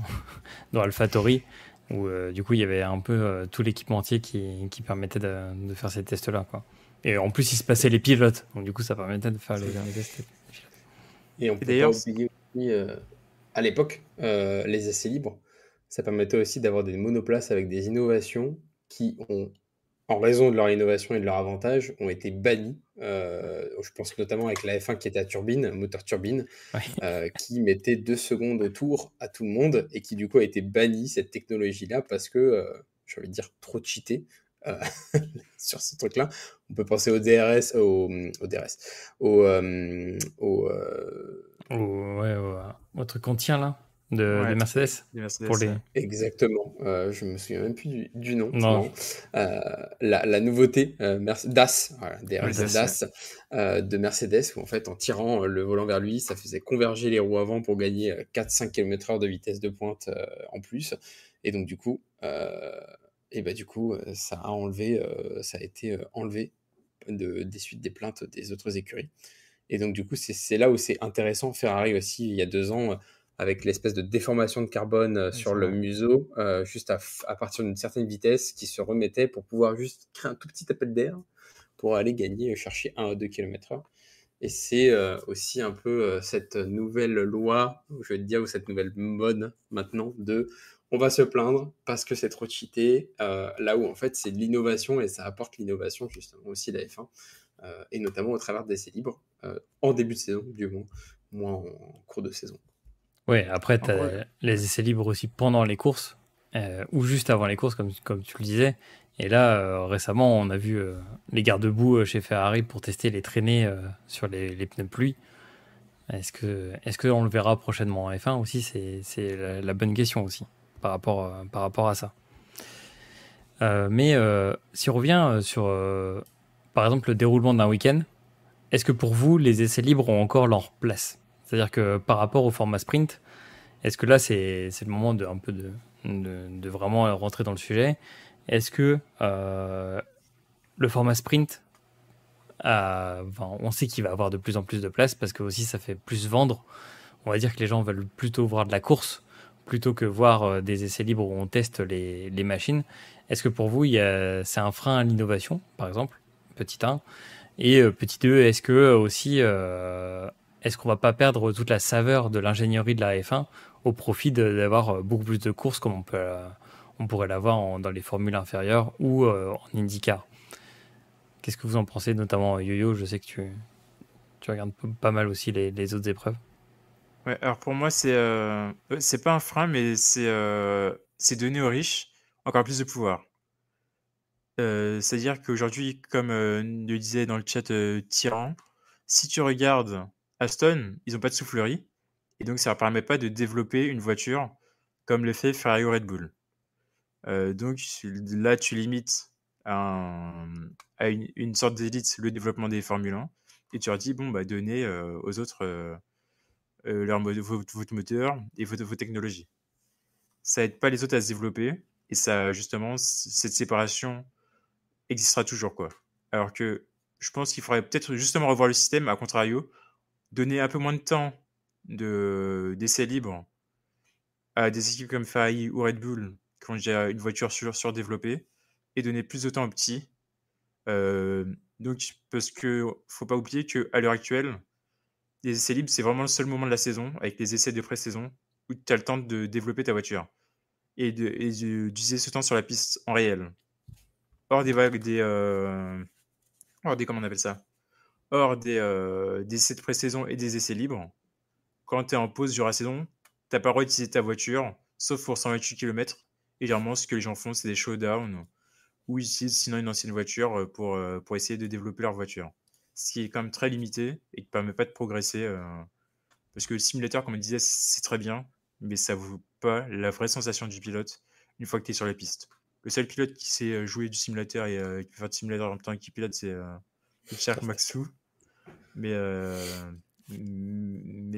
Speaker 1: AlphaTauri, où du coup il y avait un peu tout l'équipementier qui permettait de faire ces tests-là, quoi. Et en plus, il se passait les pilotes, donc du coup ça permettait de faire les tests.
Speaker 2: Et on peut pas oublier aussi, à l'époque, les essais libres, ça permettait aussi d'avoir des monoplaces avec des innovations qui ont, en raison de leur innovation et de leur avantage, ont été bannis. Je pense notamment avec la F1 qui était à turbine, moteur turbine, qui mettait 2 secondes au tour à tout le monde et qui du coup a été banni cette technologie-là parce que, j'ai envie de dire, trop cheaté sur ce truc-là. On peut penser au DRS,
Speaker 1: au truc qu'on tient là, de Mercedes.
Speaker 3: Pour les...
Speaker 2: Exactement. Je me souviens même plus du nom. Non. La nouveauté DAS, voilà, DAS de Mercedes, où en fait, en tirant le volant vers lui, ça faisait converger les roues avant pour gagner 4-5 km/h de vitesse de pointe en plus. Et donc, du coup, ça a été enlevé des suites des plaintes des autres écuries. Et donc, du coup, c'est là où c'est intéressant. Ferrari aussi, il y a 2 ans, avec l'espèce de déformation de carbone sur le museau, juste à partir d'une certaine vitesse, qui se remettait pour pouvoir juste créer un tout petit appel d'air pour aller chercher 1 à 2 km/h. Et c'est aussi un peu cette nouvelle loi, je vais te dire, ou cette nouvelle mode maintenant de on va se plaindre parce que c'est trop cheaté, là où en fait c'est de l'innovation et ça apporte l'innovation justement aussi la F1, et notamment au travers d'essais libres, en début de saison, du moins en cours de saison.
Speaker 1: Ouais, après tu as les essais libres aussi pendant les courses, ou juste avant les courses comme tu le disais. Et là, récemment, on a vu les garde-boue chez Ferrari pour tester les traînées sur les pneus pluie. Est-ce qu'on le verra prochainement en F1 aussi? C'est la bonne question aussi par rapport à ça. Mais si on revient sur, par exemple, le déroulement d'un week-end, est-ce que pour vous, les essais libres ont encore leur place? C'est-à-dire que par rapport au format sprint, est-ce que là, c'est le moment de vraiment rentrer dans le sujet? Est-ce que le format sprint, on sait qu'il va avoir de plus en plus de place parce que aussi ça fait plus vendre. On va dire que les gens veulent plutôt voir de la course plutôt que voir des essais libres où on teste les machines. Est-ce que pour vous, c'est un frein à l'innovation, par exemple, petit 1? Et petit 2, est-ce que aussi, est-ce qu'on va pas perdre toute la saveur de l'ingénierie de la F1 au profit d'avoir beaucoup plus de courses comme on pourrait l'avoir dans les formules inférieures ou en IndyCar? Qu'est-ce que vous en pensez, notamment Yo-Yo? Je sais que tu regardes pas mal aussi les autres épreuves.
Speaker 3: Ouais, alors pour moi, c'est pas un frein, mais c'est donner aux riches encore plus de pouvoir. C'est-à-dire qu'aujourd'hui, comme le disait dans le chat Tyran, si tu regardes Aston, ils n'ont pas de soufflerie, et donc ça ne leur permet pas de développer une voiture comme le fait Ferrari ou Red Bull. Donc là, tu limites à une sorte d'élite le développement des Formule 1 et tu leur dis, bon, bah, donnez aux autres votre moteur et vos technologies. Ça aide pas les autres à se développer et ça, justement, cette séparation existera toujours, quoi. Alors que je pense qu'il faudrait peut-être justement revoir le système, à contrario, donner un peu moins de temps d'essais libres à des équipes comme Ferrari ou Red Bull qui ont déjà une voiture surdéveloppée et donner plus de temps aux petits. Donc, parce que faut pas oublier qu'à l'heure actuelle, les essais libres, c'est vraiment le seul moment de la saison, avec les essais de pré-saison, où tu as le temps de développer ta voiture et d'utiliser ce temps sur la piste en réel. Hors des vagues, hors des, comment on appelle ça? Hors des essais de pré-saison et des essais libres, quand tu es en pause durant la saison, tu n'as pas le droit d'utiliser ta voiture, sauf pour 128 km. Et généralement, ce que les gens font, c'est des showdowns ou ils utilisent sinon une ancienne voiture pour essayer de développer leur voiture. Ce qui est quand même très limité et qui ne permet pas de progresser. Parce que le simulateur, comme on disait, c'est très bien, mais ça ne vaut pas la vraie sensation du pilote une fois que tu es sur la piste. Le seul pilote qui sait jouer du simulateur et qui peut faire du simulateur en même temps qu'il pilote, c'est Richard Maxou. Mais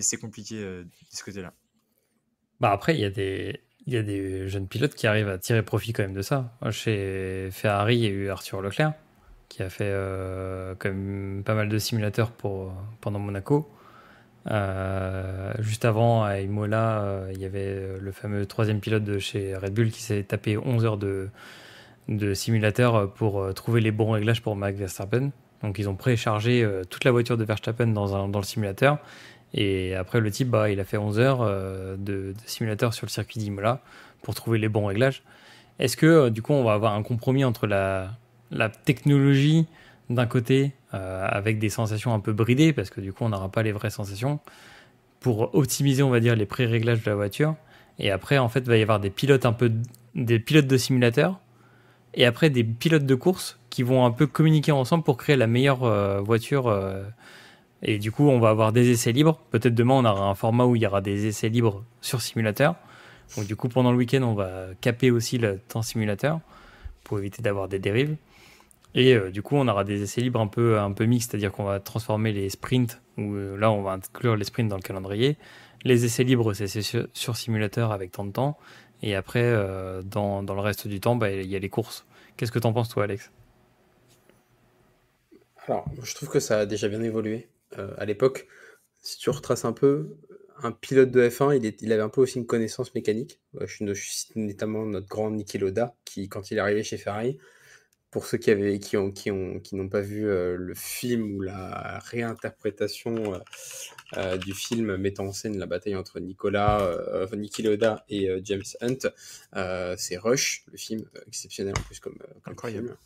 Speaker 3: c'est compliqué de ce côté-là.
Speaker 1: Bah après, il y a des jeunes pilotes qui arrivent à tirer profit quand même de ça. Chez Ferrari, il y a eu Arthur Leclerc qui a fait quand même pas mal de simulateurs pendant Monaco. Juste avant, à Imola, il y avait le fameux troisième pilote de chez Red Bull qui s'est tapé 11 heures de simulateur pour trouver les bons réglages pour Max Verstappen. Donc ils ont préchargé toute la voiture de Verstappen dans le simulateur. Et après, le type, il a fait 11 heures de simulateur sur le circuit d'Imola pour trouver les bons réglages. Est-ce que, du coup, on va avoir un compromis entre la technologie d'un côté, avec des sensations un peu bridées, parce que du coup, on n'aura pas les vraies sensations, pour optimiser, on va dire, les pré-réglages de la voiture. Et après, en fait, il va y avoir des pilotes de simulateur, et après des pilotes de course qui vont un peu communiquer ensemble pour créer la meilleure voiture. Et du coup, on va avoir des essais libres. Peut-être demain, on aura un format où il y aura des essais libres sur simulateur. Donc du coup, pendant le week-end, on va caper aussi le temps simulateur pour éviter d'avoir des dérives. Et du coup, on aura des essais libres un peu mixtes, c'est-à-dire qu'on va transformer les sprints, où là, on va inclure les sprints dans le calendrier. Les essais libres, c'est sur simulateur avec tant de temps. Et après, dans le reste du temps, il y a les courses. Qu'est-ce que t'en penses, toi, Alex?
Speaker 2: Alors, je trouve que ça a déjà bien évolué. À l'époque, si tu retraces un peu, un pilote de F1, il avait un peu aussi une connaissance mécanique. Je cite notamment notre grand Niki Lauda, qui, quand il est arrivé chez Ferrari, pour ceux qui n'ont pas vu le film ou la réinterprétation du film mettant en scène la bataille entre Niki Lauda et James Hunt, c'est Rush, le film exceptionnel en plus comme
Speaker 3: Incroyable.
Speaker 2: film.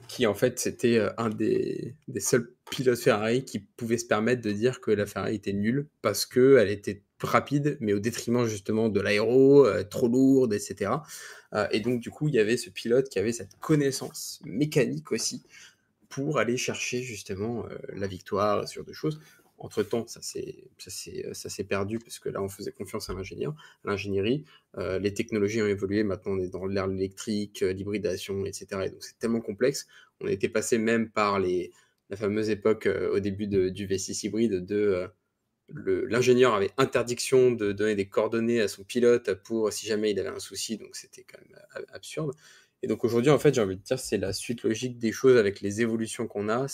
Speaker 2: Qui en fait c'était un des seuls pilotes Ferrari qui pouvait se permettre de dire que la Ferrari était nulle parce qu'elle était rapide mais au détriment justement de l'aéro, trop lourde, etc. Et donc du coup il y avait ce pilote qui avait cette connaissance mécanique aussi pour aller chercher justement la victoire, ce genre de choses. Entre-temps, ça s'est perdu parce que là, on faisait confiance à l'ingénierie. Les technologies ont évolué. Maintenant, on est dans l'air électrique, l'hybridation, etc. Et donc, c'est tellement complexe. On était passé même par la fameuse époque au début du V6 hybride l'ingénieur avait interdiction de donner des coordonnées à son pilote pour si jamais il avait un souci. Donc, c'était quand même absurde. Et donc aujourd'hui, en fait, j'ai envie de dire, c'est la suite logique des choses avec les évolutions qu'on a.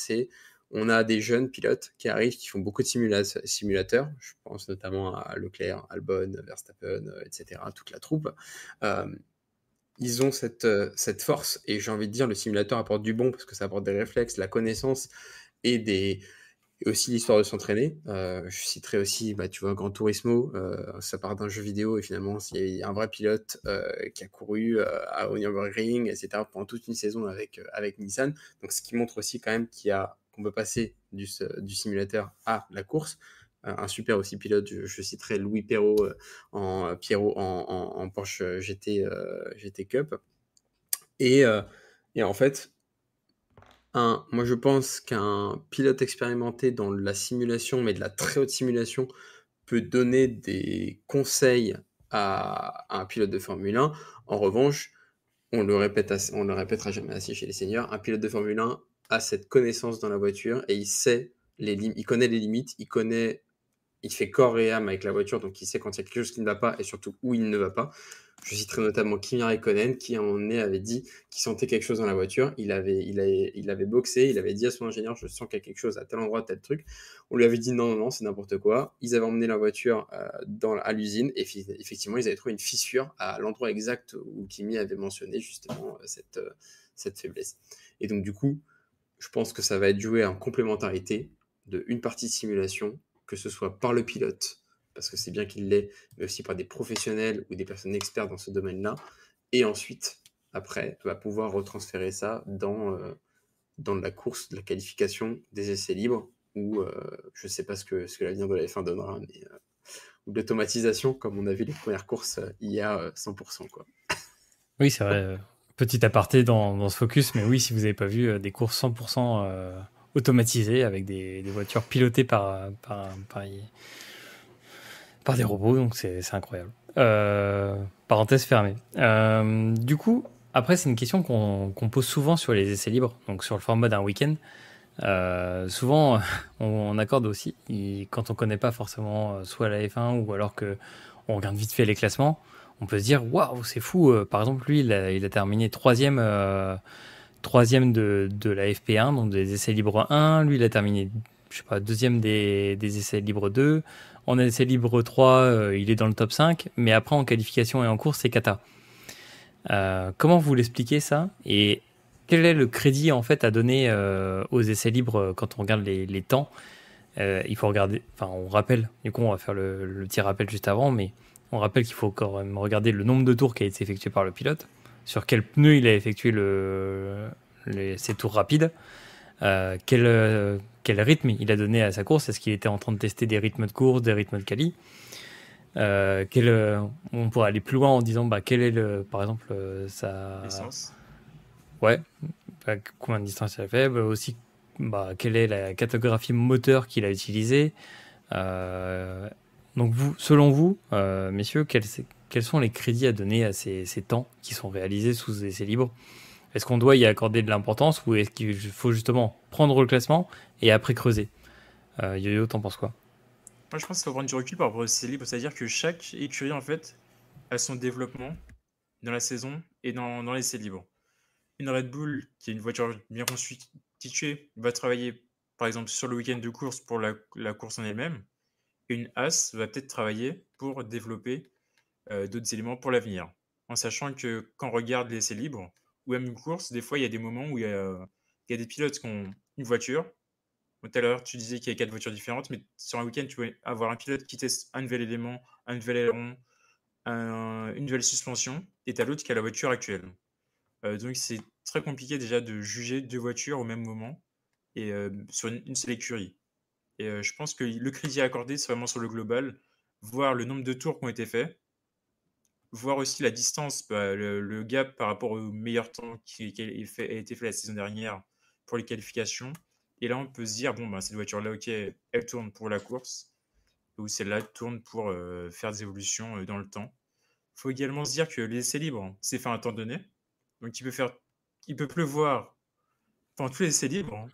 Speaker 2: On a des jeunes pilotes qui arrivent, qui font beaucoup de simulateurs. Je pense notamment à Leclerc, Albon, Verstappen, etc., toute la troupe. Ils ont cette force, et j'ai envie de dire, le simulateur apporte du bon parce que ça apporte des réflexes, la connaissance et aussi l'histoire de s'entraîner. Je citerai aussi, tu vois, Gran Turismo, ça part d'un jeu vidéo et finalement, il y a un vrai pilote qui a couru au Nürburgring, etc. pendant toute une saison avec Nissan. Donc, ce qui montre aussi quand même qu'on peut passer du simulateur à la course. Un super aussi pilote, je citerai Louis Pierrot en Porsche GT Cup. Et en fait, moi je pense qu'un pilote expérimenté dans la simulation, mais de la très haute simulation, peut donner des conseils à un pilote de Formule 1. En revanche, on le répétera jamais assez chez les seniors, un pilote de Formule 1 a cette connaissance dans la voiture et il connaît les limites, il fait corps et âme avec la voiture, donc il sait quand il y a quelque chose qui ne va pas et surtout où il ne va pas. Je citerai notamment Kimi Räikkönen qui, à un moment donné, avait dit qu'il sentait quelque chose dans la voiture. Il avait boxé, il avait dit à son ingénieur, je sens qu'il y a quelque chose à tel endroit, tel truc. On lui avait dit non, non, non, c'est n'importe quoi. Ils avaient emmené la voiture à l'usine et effectivement, ils avaient trouvé une fissure à l'endroit exact où Kimi avait mentionné justement cette faiblesse. Et donc, du coup, je pense que ça va être joué en complémentarité de une partie de simulation, que ce soit par le pilote, parce que c'est bien qu'il l'est, mais aussi par des professionnels ou des personnes expertes dans ce domaine-là. Et ensuite, après, va pouvoir retransférer ça dans la course, de la qualification des essais libres, où je ne sais pas ce que l'avenir de la F1 donnera, mais ou de l'automatisation, comme on a vu les premières courses hier, 100%. Quoi.
Speaker 1: Oui, c'est vrai. Petit aparté dans ce focus, mais oui, si vous n'avez pas vu des courses 100% automatisées avec des voitures pilotées par des robots, donc c'est incroyable. Parenthèse fermée. Du coup, après, c'est une question qu'on pose souvent sur les essais libres, donc sur le format d'un week-end. Souvent, on accorde aussi, quand on connaît pas forcément soit la F1 ou alors que on regarde vite fait les classements, on peut se dire waouh, c'est fou. Par exemple, lui, il a terminé troisième de la FP1, donc des essais libres 1. Lui, il a terminé, je sais pas, deuxième des essais libres 2. En essais libres 3, il est dans le top 5. Mais après, en qualification et en course, c'est cata. Comment vous l'expliquez ça? Et quel est le crédit en fait à donner aux essais libres quand on regarde les temps? Il faut regarder, enfin on rappelle, du coup on va faire le petit rappel juste avant, mais on rappelle qu'il faut quand même regarder le nombre de tours qui a été effectué par le pilote, sur quel pneu il a effectué ses tours rapides, quel rythme il a donné à sa course, est-ce qu'il était en train de tester des rythmes de course, des rythmes de quali. On pourrait aller plus loin en disant quel est par exemple sa
Speaker 3: Licence.
Speaker 1: Ouais, combien de distance il a fait, aussi quelle est la cartographie moteur qu'il a utilisée. Donc selon vous, messieurs, quels sont les crédits à donner à ces temps qui sont réalisés sous essai libre? Est-ce qu'on doit y accorder de l'importance ou est-ce qu'il faut justement prendre le classement et après creuser? Yo-Yo, t'en penses quoi?
Speaker 3: Moi, je pense qu'il faut prendre du recul par rapport aux essais libres, c'est-à-dire que chaque écurie, en fait, a son développement dans la saison et dans l'essai libre. Une Red Bull, qui est une voiture bien constituée, va travailler, par exemple, sur le week-end de course pour la course en elle-même. Et une As va peut-être travailler pour développer d'autres éléments pour l'avenir. En sachant que quand on regarde l'essai libre, ou même une course, des fois, il y a des moments où il y a des pilotes qui ont une voiture. Tout à l'heure, tu disais qu'il y avait 4 voitures différentes, mais sur un week-end, tu peux avoir un pilote qui teste un nouvel élément, un nouvel aileron, une nouvelle suspension, et tu as l'autre qui a la voiture actuelle. Donc c'est très compliqué déjà de juger deux voitures au même moment et sur une seule écurie. Et je pense que le crédit à accorder, c'est vraiment sur le global, voir le nombre de tours qui ont été faits, voir aussi la distance, le gap par rapport au meilleur temps qui a été fait la saison dernière pour les qualifications. Et là, on peut se dire, bon, cette voiture-là, ok, elle tourne pour la course, ou celle-là tourne pour faire des évolutions dans le temps. Il faut également se dire que les essais libres, c'est fait à un temps donné. Donc, il peut pleuvoir pendant tous les essais libres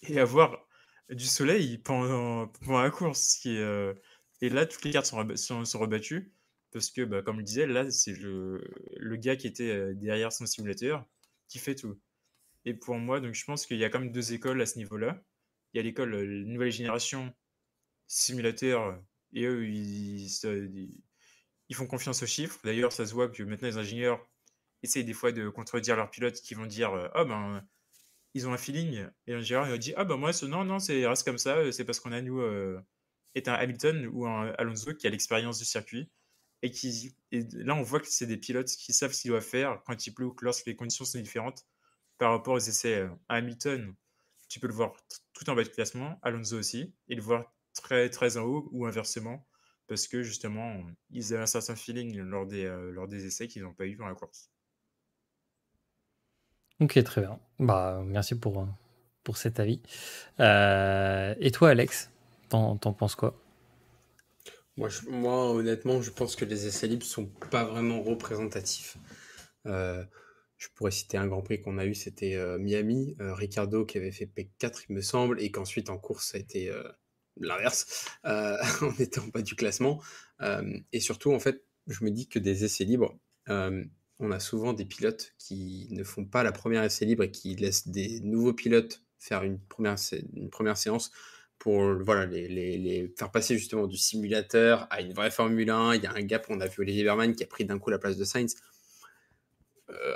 Speaker 3: et avoir du soleil pendant la course. Et là, toutes les cartes sont rebattues parce que, comme je disais, là, c'est le gars qui était derrière son simulateur qui fait tout. Et pour moi, donc, je pense qu'il y a quand même deux écoles à ce niveau-là. Il y a l'école nouvelle génération simulateur et eux, ils font confiance aux chiffres. D'ailleurs, ça se voit que maintenant, les ingénieurs essayent des fois de contredire leurs pilotes qui vont dire ah ben ils ont un feeling et l'ingénieur il dit ah ben moi non non c'est reste comme ça c'est parce qu'on a nous est un Hamilton ou un Alonso qui a l'expérience du circuit et là on voit que c'est des pilotes qui savent ce qu'ils doivent faire quand il pleut ou que lorsque les conditions sont différentes par rapport aux essais. Hamilton, tu peux le voir tout en bas de classement, Alonso aussi, et le voir très très en haut ou inversement parce que justement ils avaient un certain feeling lors des essais qu'ils n'ont pas eu dans la course.
Speaker 1: Ok, très bien. Merci pour cet avis. Et toi, Alex, t'en penses quoi?
Speaker 2: Moi, honnêtement, je pense que les essais libres sont pas vraiment représentatifs. Euh, je pourrais citer un Grand Prix qu'on a eu, c'était Miami, Ricardo qui avait fait P4, il me semble, et qu'ensuite en course, ça a été l'inverse, on était en bas du classement. Et surtout, en fait, je me dis que des essais libres, euh, on a souvent des pilotes qui ne font pas la première essai libre et qui laissent des nouveaux pilotes faire une première séance pour voilà, les faire passer justement du simulateur à une vraie Formule 1. Il y a un gap, on a vu Olivier Berman qui a pris d'un coup la place de Sainz.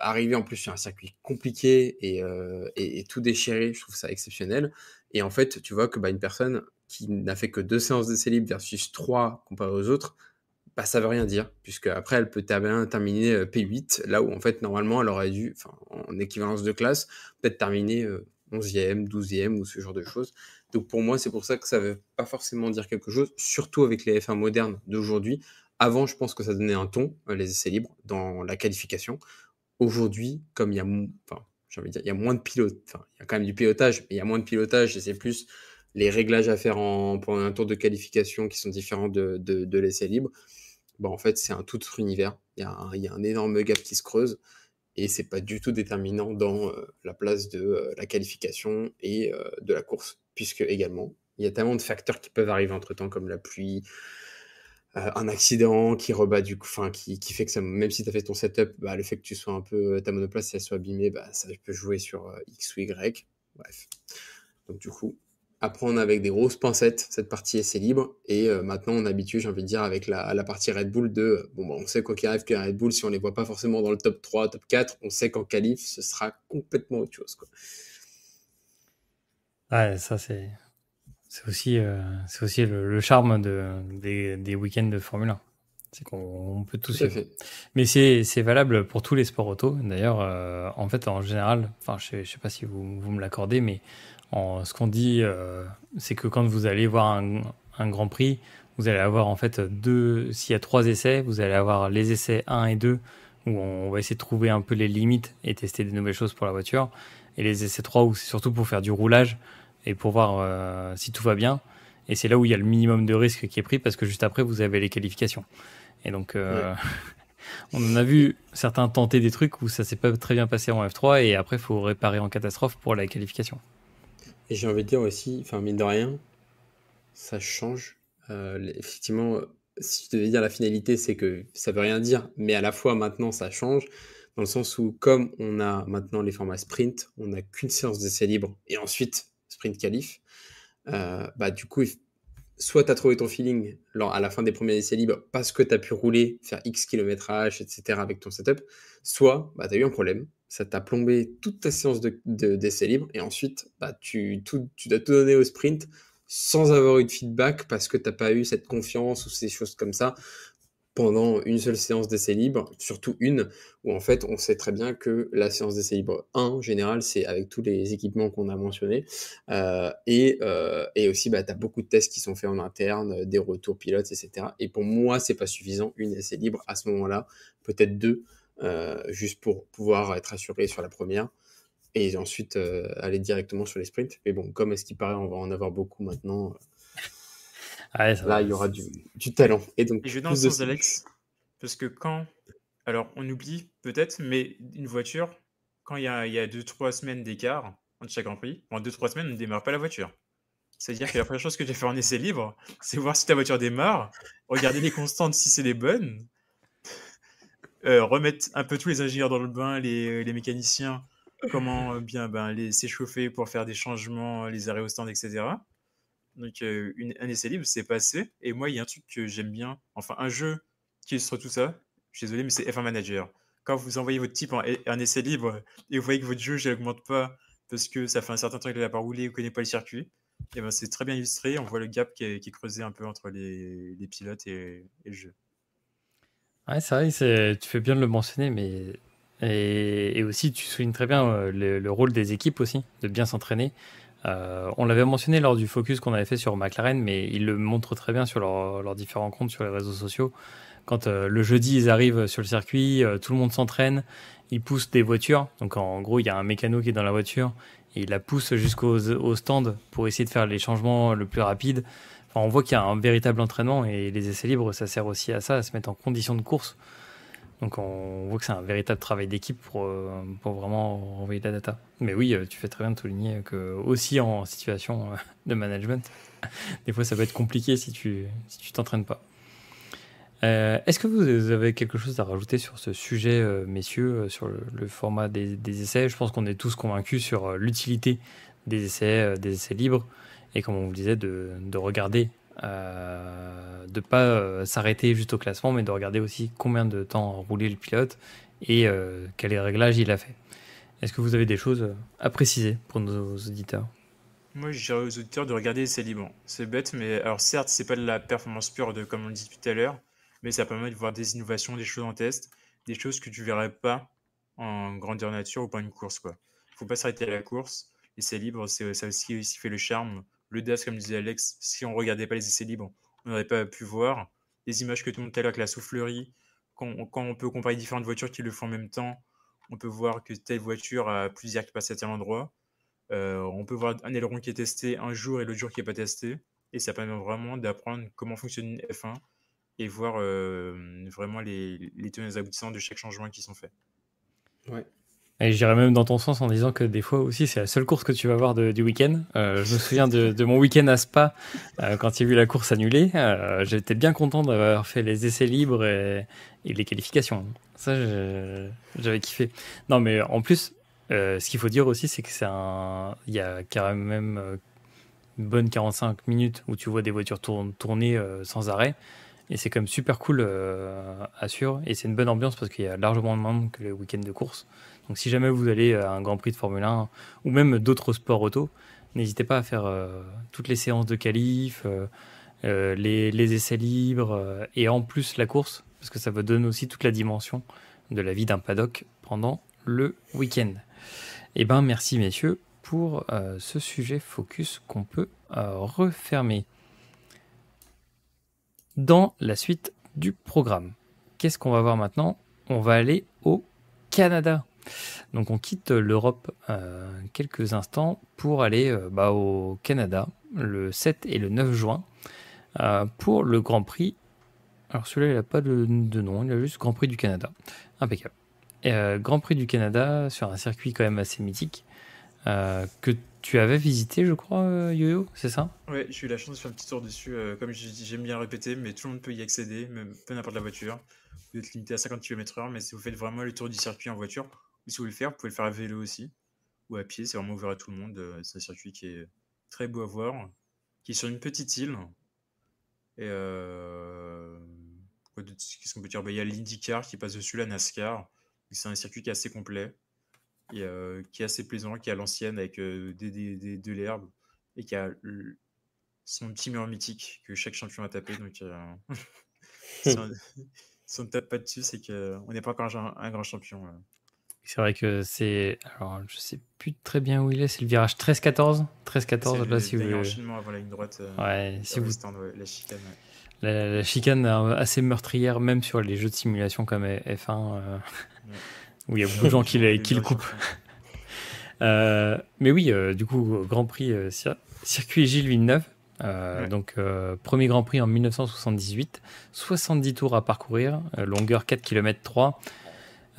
Speaker 2: Arriver en plus sur un circuit compliqué et tout déchiré, je trouve ça exceptionnel. Et en fait, tu vois que une personne qui n'a fait que 2 séances d'essai libre versus 3 comparé aux autres, ça veut rien dire, puisque après elle peut terminer P8, là où en fait normalement elle aurait dû, en équivalence de classe, peut-être terminer 11e, 12e ou ce genre de choses. Donc pour moi, c'est pour ça que ça veut pas forcément dire quelque chose, surtout avec les F1 modernes d'aujourd'hui. Avant, je pense que ça donnait un ton, les essais libres, dans la qualification. Aujourd'hui, comme j'ai envie de dire, il y a moins de pilotes, il y a quand même du pilotage, mais il y a moins de pilotage et c'est plus les réglages à faire pendant un tour de qualification qui sont différents de l'essai libre. En fait, c'est un tout autre univers. Il y a un énorme gap qui se creuse et c'est pas du tout déterminant dans la place de la qualification et de la course, puisque également, il y a tellement de facteurs qui peuvent arriver entre-temps, comme la pluie, un accident qui rebat qui fait que ça, même si tu as fait ton setup, le fait que tu sois un peu ta monoplace, si elle soit abîmée, ça peut jouer sur X ou Y. Bref. Donc du coup, à prendre avec des grosses pincettes, cette partie essai libre. Et maintenant, on habitue, j'ai envie de dire, avec la partie Red Bull de, on sait quoi qu'il arrive que Red Bull, si on les voit pas forcément dans le top 3, top 4, on sait qu'en qualif, ce sera complètement autre chose, quoi.
Speaker 1: Ouais, ça c'est aussi le charme des week-ends de Formule 1. C'est qu'on peut tout
Speaker 2: Tout à
Speaker 1: suivre.
Speaker 2: fait.
Speaker 1: Mais c'est valable pour tous les sports auto. D'ailleurs, en fait, en général, je sais pas si vous me l'accordez, mais ce qu'on dit, c'est que quand vous allez voir un Grand Prix, vous allez avoir en fait s'il y a 3 essais, vous allez avoir les essais 1 et 2, où on va essayer de trouver un peu les limites et tester des nouvelles choses pour la voiture. Et les essais 3, où c'est surtout pour faire du roulage et pour voir si tout va bien. Et c'est là où il y a le minimum de risque qui est pris, parce que juste après, vous avez les qualifications. Et donc,
Speaker 2: Ouais.
Speaker 1: on en a vu certains tenter des trucs où ça s'est pas très bien passé en F3 et après, il faut réparer en catastrophe pour la qualification.
Speaker 2: Et j'ai envie de dire aussi, mine de rien, ça change. Effectivement, si je devais dire la finalité, c'est que ça veut rien dire, mais à la fois maintenant ça change, dans le sens où comme on a maintenant les formats sprint, on n'a qu'une séance d'essai libre et ensuite sprint qualif. Du coup, soit tu as trouvé ton feeling à la fin des premiers essais libres parce que tu as pu rouler, faire X kilométrage, etc. avec ton setup, soit tu as eu un problème, ça t'a plombé toute ta séance d'essais libres et ensuite tu dois tout donner au sprint sans avoir eu de feedback parce que tu n'as pas eu cette confiance ou ces choses comme ça pendant une seule séance d'essai libre, surtout une, où en fait on sait très bien que la séance d'essai libre 1, en général, c'est avec tous les équipements qu'on a mentionnés, et aussi tu as beaucoup de tests qui sont faits en interne, des retours pilotes, etc. Et pour moi, c'est pas suffisant, une essai libre à ce moment-là, peut-être 2, juste pour pouvoir être assuré sur la première, et ensuite aller directement sur les sprints. Mais bon, comme à ce qui paraît, on va en avoir beaucoup maintenant.
Speaker 1: Ouais, ça
Speaker 2: Là,
Speaker 1: va.
Speaker 2: il y aura du talent. Et donc,
Speaker 3: Et je vais dans le
Speaker 2: plus de
Speaker 3: sens
Speaker 2: ça.
Speaker 3: d'Alex, parce que alors on oublie peut-être, mais une voiture, quand il y a 2-3 semaines d'écart entre chaque Grand Prix, en 2-3 semaines, on ne démarre pas la voiture. C'est-à-dire que la première chose que tu vas faire en essai libre, c'est voir si ta voiture démarre, regarder les constantes si c'est les bonnes, remettre un peu tous les ingénieurs dans le bain, les mécaniciens, comment bien les s'échauffer pour faire des changements, les arrêts au stand, etc. Donc un essai libre, c'est passé. Et moi, il y a un truc que j'aime bien, enfin un jeu qui illustre tout ça. Je suis désolé, mais c'est F1 Manager. Quand vous envoyez votre type en essai libre et vous voyez que votre jauge n'augmente pas parce que ça fait un certain temps qu'il n'a pas roulé ou ne connaît pas le circuit, et ben c'est très bien illustré. On voit le gap qui est creusé un peu entre les pilotes et le jeu.
Speaker 1: Ouais, c'est vrai, tu fais bien de le mentionner, mais et aussi tu soulignes très bien le rôle des équipes aussi, de bien s'entraîner. On l'avait mentionné lors du focus qu'on avait fait sur McLaren, mais ils le montrent très bien sur leurs différents comptes sur les réseaux sociaux. Quand le jeudi ils arrivent sur le circuit, tout le monde s'entraîne, ils poussent des voitures. Donc en gros, il y a un mécano qui est dans la voiture et il la pousse au stand pour essayer de faire les changements le plus rapide. Enfin, on voit qu'il y a un véritable entraînement et les essais libres, ça sert aussi à ça, à se mettre en condition de course. Donc on voit que c'est un véritable travail d'équipe pour vraiment renvoyer de la data. Mais oui, tu fais très bien de souligner que aussi en situation de management, des fois ça peut être compliqué si tu t'entraînes pas. Est-ce que vous avez quelque chose à rajouter sur ce sujet, messieurs, sur le format des essais? Je pense qu'on est tous convaincus sur l'utilité des essais libres et comme on vous le disait, de regarder, de pas s'arrêter juste au classement, mais de regarder aussi combien de temps a roulé le pilote et quel réglage il a fait. Est-ce que vous avez des choses à préciser pour nos auditeurs?
Speaker 3: Moi, je dirais aux auditeurs de regarder les essais libres. C'est bête, mais alors certes, c'est pas de la performance pure de comme on le dit tout à l'heure, mais ça permet de voir des innovations, des choses en test, des choses que tu verrais pas en grandeur nature ou pas une course, quoi. Faut pas s'arrêter à la course. L'essai libre, c'est ça aussi fait le charme. Le DAS, comme disait Alex, si on regardait pas les essais libres, on n'aurait pas pu voir les images que tout le monde tout à l'heure avec la soufflerie. Quand on peut comparer différentes voitures qui le font en même temps, on peut voir que telle voiture a plusieurs qui passent à tel endroit. On peut voir un aileron qui est testé un jour et l'autre jour qui n'est pas testé. Et ça permet vraiment d'apprendre comment fonctionne une F1 et voir vraiment les tenants et aboutissants de chaque changement qui sont faits.
Speaker 2: Ouais.
Speaker 1: Et j'irais même dans ton sens en disant que des fois aussi, c'est la seule course que tu vas voir du week-end. Je me souviens de mon week-end à Spa, quand il y a eu la course annulée. J'étais bien content d'avoir fait les essais libres et les qualifications. Ça, j'avais kiffé. Non, mais en plus, ce qu'il faut dire aussi, c'est que il y a quand même une bonne 45 minutes où tu vois des voitures tourner sans arrêt. Et c'est quand même super cool à suivre. Et c'est une bonne ambiance parce qu'il y a largement moins de monde que le week-end de course. Donc si jamais vous allez à un Grand Prix de Formule 1 ou même d'autres sports auto, n'hésitez pas à faire toutes les séances de qualif, les essais libres et en plus la course, parce que ça vous donne aussi toute la dimension de la vie d'un paddock pendant le week-end. Et ben merci messieurs pour ce sujet focus qu'on peut refermer. Dans la suite du programme, qu'est-ce qu'on va voir maintenant? On va aller au Canada. Donc on quitte l'Europe quelques instants pour aller au Canada le 7 et le 9 juin pour le Grand Prix. Alors celui-là il n'a pas de nom, il a juste Grand Prix du Canada. Impeccable. Grand Prix du Canada sur un circuit quand même assez mythique que tu avais visité, je crois, Yo-Yo, c'est ça?
Speaker 3: Ouais, j'ai eu la chance de faire un petit tour dessus. Comme j'aime bien répéter, mais tout le monde peut y accéder, même peu n'importe la voiture. Vous êtes limité à 50 km/h, mais si vous faites vraiment le tour du circuit en voiture, ou si vous voulez le faire, vous pouvez le faire à vélo aussi, ou à pied, c'est vraiment ouvert à tout le monde. C'est un circuit qui est très beau à voir, qui est sur une petite île. Et qu'est-ce qu'on peut dire? Il y a l'IndyCar qui passe dessus, la NASCAR. C'est un circuit qui est assez complet et qui est assez plaisant, qui est à l'ancienne avec de l'herbe et qui a son petit mur mythique que chaque champion a tapé. Donc, si on ne tape pas dessus, c'est qu'on n'est pas encore un grand champion.
Speaker 1: C'est vrai que c'est... Alors, je sais plus très bien où il est. C'est le virage 13-14. 13-14, là, si vous...
Speaker 3: enchaînement avant la ligne droite.
Speaker 1: Ouais, si vous...
Speaker 3: Stand, ouais, la chicane. Ouais.
Speaker 1: La chicane assez meurtrière, même sur les jeux de simulation comme F1, où il y a beaucoup de gens qui le coupent. Mais oui, du coup, Grand Prix circuit Gilles Villeneuve. Donc, premier Grand Prix en 1978, 70 tours à parcourir, longueur 4 km 3.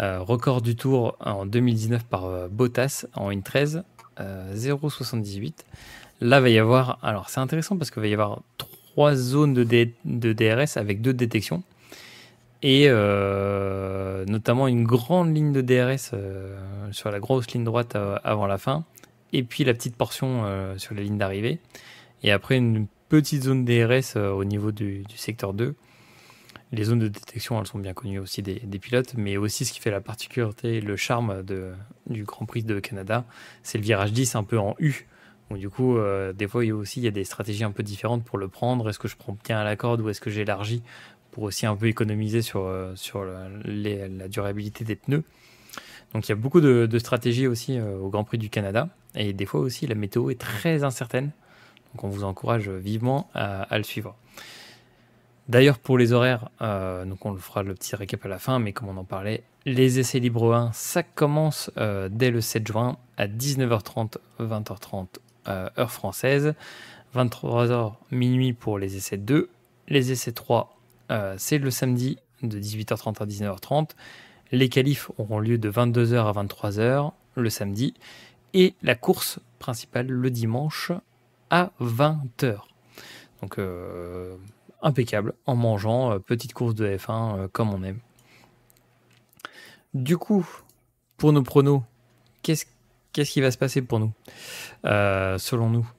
Speaker 1: Record du tour en 2019 par Bottas en 1.13, 0,78. Là, va y avoir... Alors, c'est intéressant parce qu'il va y avoir 3 zones de DRS avec 2 détections. Et notamment une grande ligne de DRS sur la grosse ligne droite avant la fin. Et puis la petite portion sur la ligne d'arrivée. Et après, une petite zone DRS au niveau du secteur 2. Les zones de détection, elles sont bien connues aussi des pilotes, mais aussi ce qui fait la particularité, le charme du Grand Prix de Canada, c'est le virage 10 un peu en U. Donc du coup, des fois, il y a des stratégies un peu différentes pour le prendre. Est-ce que je prends bien à la corde ou est-ce que j'élargis pour aussi un peu économiser sur la durabilité des pneus. Donc il y a beaucoup de stratégies aussi au Grand Prix du Canada. Et des fois aussi, la météo est très incertaine. Donc on vous encourage vivement à le suivre. D'ailleurs, pour les horaires, donc on le fera le petit récap à la fin, mais comme on en parlait, les essais libres 1, ça commence dès le 7 juin à 19h30, 20h30, heure française. 23h, minuit pour les essais 2. Les essais 3, c'est le samedi de 18h30 à 19h30. Les qualifs auront lieu de 22h à 23h le samedi. Et la course principale le dimanche à 20h. Donc impeccable, en mangeant, petite course de F1 comme on aime. Du coup, pour nos pronos, qu'est-ce qui va se passer pour nous selon nous?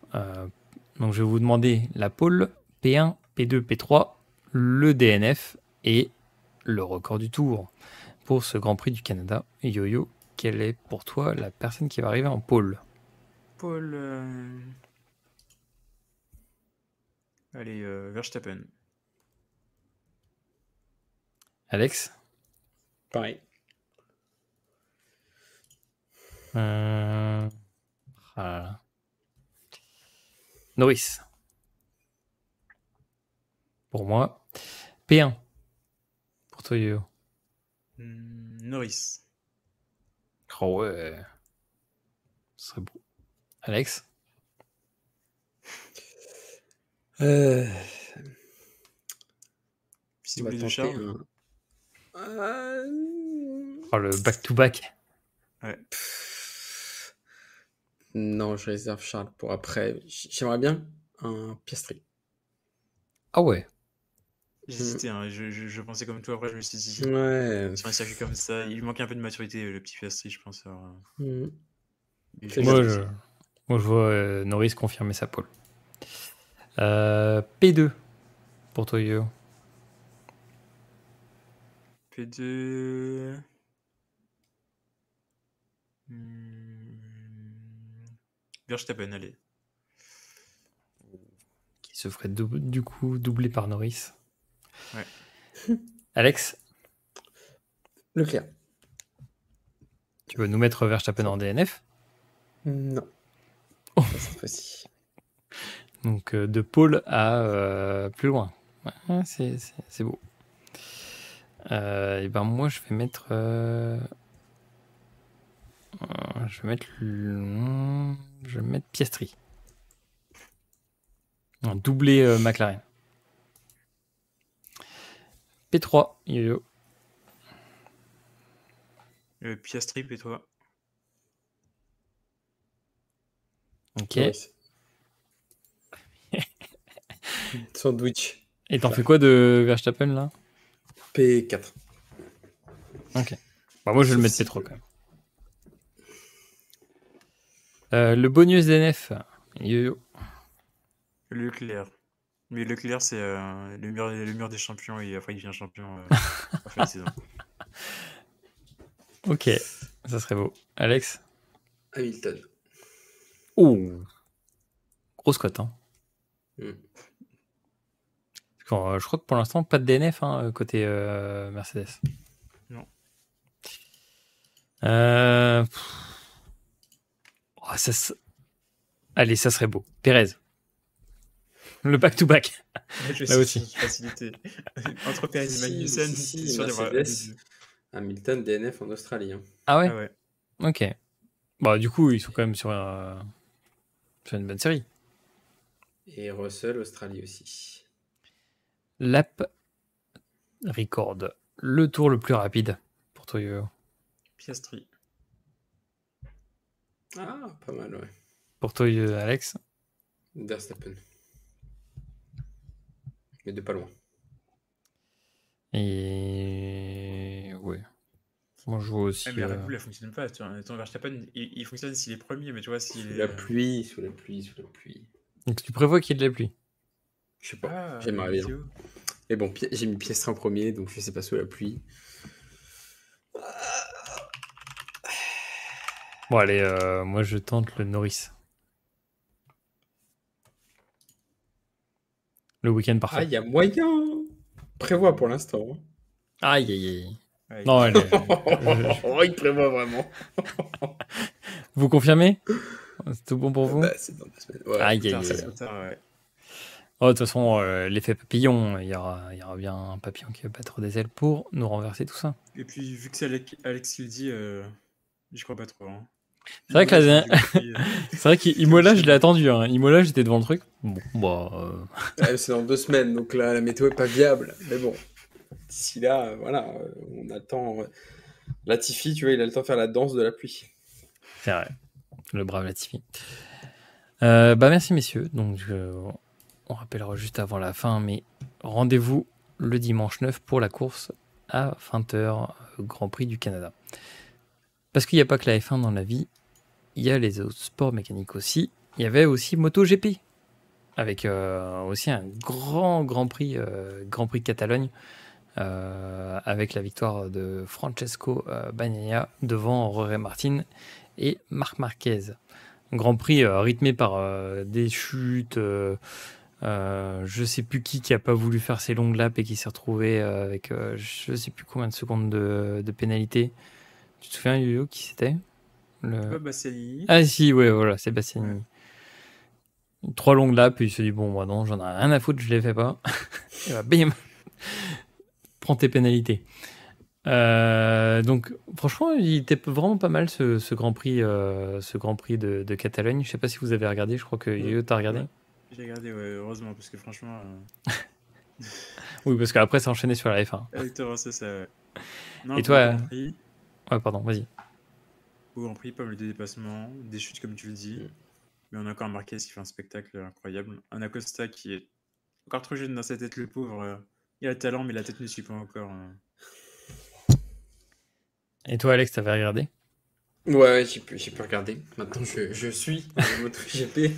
Speaker 1: Donc je vais vous demander la pole, P1, P2, P3, le DNF et le record du tour pour ce Grand Prix du Canada. Yo-Yo, quelle est pour toi la personne qui va arriver en pole?
Speaker 3: Paul. Allez, Verstappen.
Speaker 1: Alex?
Speaker 2: Pareil.
Speaker 1: Ah là là. Norris. Pour moi. P1. Pour toi, Yo.
Speaker 3: Norris.
Speaker 1: Oh ouais. Ce serait beau. Alex?
Speaker 3: Petit
Speaker 2: On va
Speaker 3: doublé de
Speaker 2: tenter
Speaker 3: Charles.
Speaker 1: Oh, le back-to-back.
Speaker 2: Non, je réserve Charles pour après. J'aimerais bien un Piastri.
Speaker 1: Ah ouais.
Speaker 3: J'hésitais, hein, je pensais comme toi, après je me suis dit,
Speaker 2: Ouais.
Speaker 3: sur un circuit comme ça, il lui manquait un peu de maturité, le petit Piastri, je pense.
Speaker 2: Mhm.
Speaker 3: Mais
Speaker 2: C'est
Speaker 1: Moi,
Speaker 2: juste.
Speaker 1: je vois Norris confirmer sa pole. P2 pour toi, Yo.
Speaker 3: P2. Verstappen, allez.
Speaker 1: Qui se ferait du coup doubler par Norris.
Speaker 3: Ouais.
Speaker 1: Alex,
Speaker 2: Leclerc.
Speaker 1: tu veux nous mettre Verstappen en DNF?
Speaker 2: Non.
Speaker 1: Oh.
Speaker 2: Pas cette fois-ci.
Speaker 1: Donc de pole à plus loin. Ouais, c'est beau. Et ben moi je vais mettre Piastri. Un doublé McLaren. P3, Yo-Yo.
Speaker 3: Piastri, et toi?
Speaker 1: Ok.
Speaker 2: Norris. Sandwich.
Speaker 1: Et t'en fais quoi de Verstappen là?
Speaker 2: P4.
Speaker 1: Ok. Bah, moi je vais le mettre
Speaker 2: Sauf
Speaker 1: P3 quand même. Le bonus DNF, Yo-Yo.
Speaker 3: Leclerc. Mais Leclerc, c'est le mur des champions et après il devient champion à fin de saison.
Speaker 1: Ok, ça serait beau. Alex?
Speaker 2: Hamilton.
Speaker 1: Oh, grosse cote, hein.
Speaker 2: Mm.
Speaker 1: Je crois que pour l'instant, pas de DNF côté Mercedes.
Speaker 3: Non.
Speaker 1: Oh, allez, ça serait beau. Pérez. Le back-to-back.
Speaker 3: Je
Speaker 1: Là aussi.
Speaker 3: facilité. Entre Perez et Magnussen,
Speaker 2: Si,
Speaker 3: c'est sûr d'avoir
Speaker 2: Mercedes. Hamilton DNF en Australie. Hein.
Speaker 1: Ah ouais?
Speaker 3: Ah ouais.
Speaker 1: Ok. Bah, du coup, ils sont quand même sur une bonne série.
Speaker 2: Et Russell, Australie aussi.
Speaker 1: Lap record. Le tour le plus rapide pour toi, Yo.
Speaker 3: Piastri.
Speaker 2: Ah, pas mal, ouais.
Speaker 1: Pour toi, Alex?
Speaker 2: Verstappen. Mais de pas loin.
Speaker 1: Et ouais. Moi, je vois aussi.
Speaker 3: Mais Red Bull, elle fonctionne pas. Ton Verstappen, il fonctionne s'il est premier, mais tu vois, s'il
Speaker 2: Sous
Speaker 3: est.
Speaker 2: la pluie, sous la pluie, sous la pluie.
Speaker 1: Donc, tu prévois qu'il y ait de la pluie?
Speaker 2: Je sais pas,
Speaker 3: Ah,
Speaker 2: j'aimerais bien.
Speaker 3: météo.
Speaker 2: Mais bon, j'ai mis Piastri en premier, donc je sais pas sous la pluie.
Speaker 1: Bon, allez, moi, je tente le Norris. Le week-end
Speaker 2: Ah,
Speaker 1: parfait.
Speaker 2: il y a moyen. Prévoit pour l'instant. Hein.
Speaker 1: Aïe, aïe, aïe.
Speaker 3: Ouais,
Speaker 1: Non, allez.
Speaker 2: Oh, il prévoit vraiment.
Speaker 1: Vous confirmez? C'est tout bon pour vous?
Speaker 2: Bah, c'est dans 2 semaines. Ouais,
Speaker 1: Aïe,
Speaker 3: putain,
Speaker 1: aïe,
Speaker 3: ça
Speaker 1: aïe.
Speaker 3: se retard, ouais.
Speaker 1: Oh, de toute façon, l'effet papillon, il y aura bien un papillon qui va battre des ailes pour nous renverser tout ça.
Speaker 3: Et puis, vu que c'est Alex qui le dit, j'y crois pas trop. Hein.
Speaker 1: C'est vrai que la
Speaker 3: Imola, c'est du Grand Prix,
Speaker 1: c'est vrai qu'Imola, je l'ai attendu. Hein. Imola, j'étais devant le truc. Bon, bah.
Speaker 2: Ouais, c'est dans 2 semaines, donc là, la météo est pas viable. Mais bon, d'ici là, voilà, on attend. Latifi, tu vois, il a le temps de faire la danse de la pluie.
Speaker 1: C'est vrai. Le brave Latifi. Bah, merci, messieurs. Donc, on rappellera juste avant la fin, mais rendez-vous le dimanche 9 pour la course à 20h, Grand Prix du Canada. Parce qu'il n'y a pas que la F1 dans la vie, il y a les autres sports mécaniques aussi. Il y avait aussi MotoGP, avec aussi un Grand Prix de Catalogne, avec la victoire de Francesco Bagnaia devant Jorge Martin et Marc Marquez. Un Grand Prix rythmé par des chutes, je sais plus qui a pas voulu faire ses longues laps et qui s'est retrouvé avec je sais plus combien de secondes de pénalité. Tu te souviens, Yo-Yo, qui c'était?
Speaker 3: Pas Bastianini.
Speaker 1: Ah si, ouais, voilà, c'est Bastianini.
Speaker 3: Ouais.
Speaker 1: 3 longues laps, et il se dit, bon, moi non, j'en ai rien à foutre, je les fais pas. Et bah, bim, prends tes pénalités. Donc, franchement, il était vraiment pas mal ce Grand Prix, de Catalogne. Je sais pas si vous avez regardé, je crois que Yo-Yo t'a regardé.
Speaker 3: Ouais. J'ai regardé, ouais, heureusement, parce que franchement.
Speaker 1: Oui, parce qu'après, c'est enchaîné sur la F1.
Speaker 3: Exactement, ça, ouais. Non,
Speaker 1: Et toi,
Speaker 3: Grand Prix,
Speaker 1: ouais, pardon, vas-y.
Speaker 3: au Grand Prix, pas mal de dépassements, des chutes, comme tu le dis. Mais on a encore un Marquez qui fait un spectacle incroyable. Un Acosta qui est encore trop jeune dans sa tête, le pauvre. Il a le talent, mais la tête ne suit pas encore.
Speaker 1: Et toi, Alex, t'avais regardé?
Speaker 2: Ouais, j'ai pu regarder. Maintenant, je suis le MotoGP.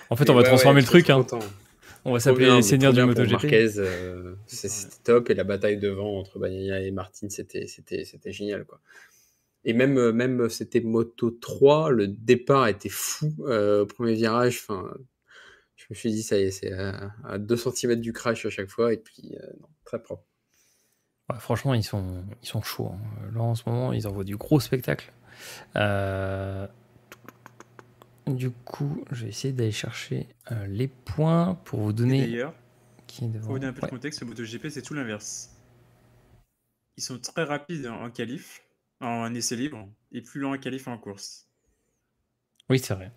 Speaker 1: En fait,
Speaker 2: Mais
Speaker 1: on va
Speaker 2: ouais,
Speaker 1: transformer
Speaker 2: ouais,
Speaker 1: le truc.
Speaker 2: trop
Speaker 1: Hein.
Speaker 2: content.
Speaker 1: On va
Speaker 2: Trop
Speaker 1: s'appeler
Speaker 2: bien,
Speaker 1: les
Speaker 2: mais
Speaker 1: seigneurs
Speaker 2: trop
Speaker 1: du
Speaker 2: bien pour
Speaker 1: MotoGP.
Speaker 2: Marquez.
Speaker 3: C'est ça,
Speaker 2: C'était top. Et la bataille devant entre Bagnaia et Martin, c'était génial, quoi. Et même c'était Moto 3, le départ était fou au premier virage. Enfin, je me suis dit, ça y est, c'est à 2 cm du crash à chaque fois. Et puis, non, très propre.
Speaker 1: Ouais, franchement, ils sont chauds. Hein. Là, en ce moment, ils envoient du gros spectacle. Du coup, je vais essayer d'aller chercher les points pour vous
Speaker 3: Et
Speaker 1: donner
Speaker 3: d'ailleurs,
Speaker 1: qui est devant.
Speaker 3: pour vous donner un peu
Speaker 1: Ouais.
Speaker 3: de contexte, le MotoGP, c'est tout l'inverse. Ils sont très rapides en qualif, en essai libre, et plus lents en qualif et en course.
Speaker 1: Oui, c'est vrai.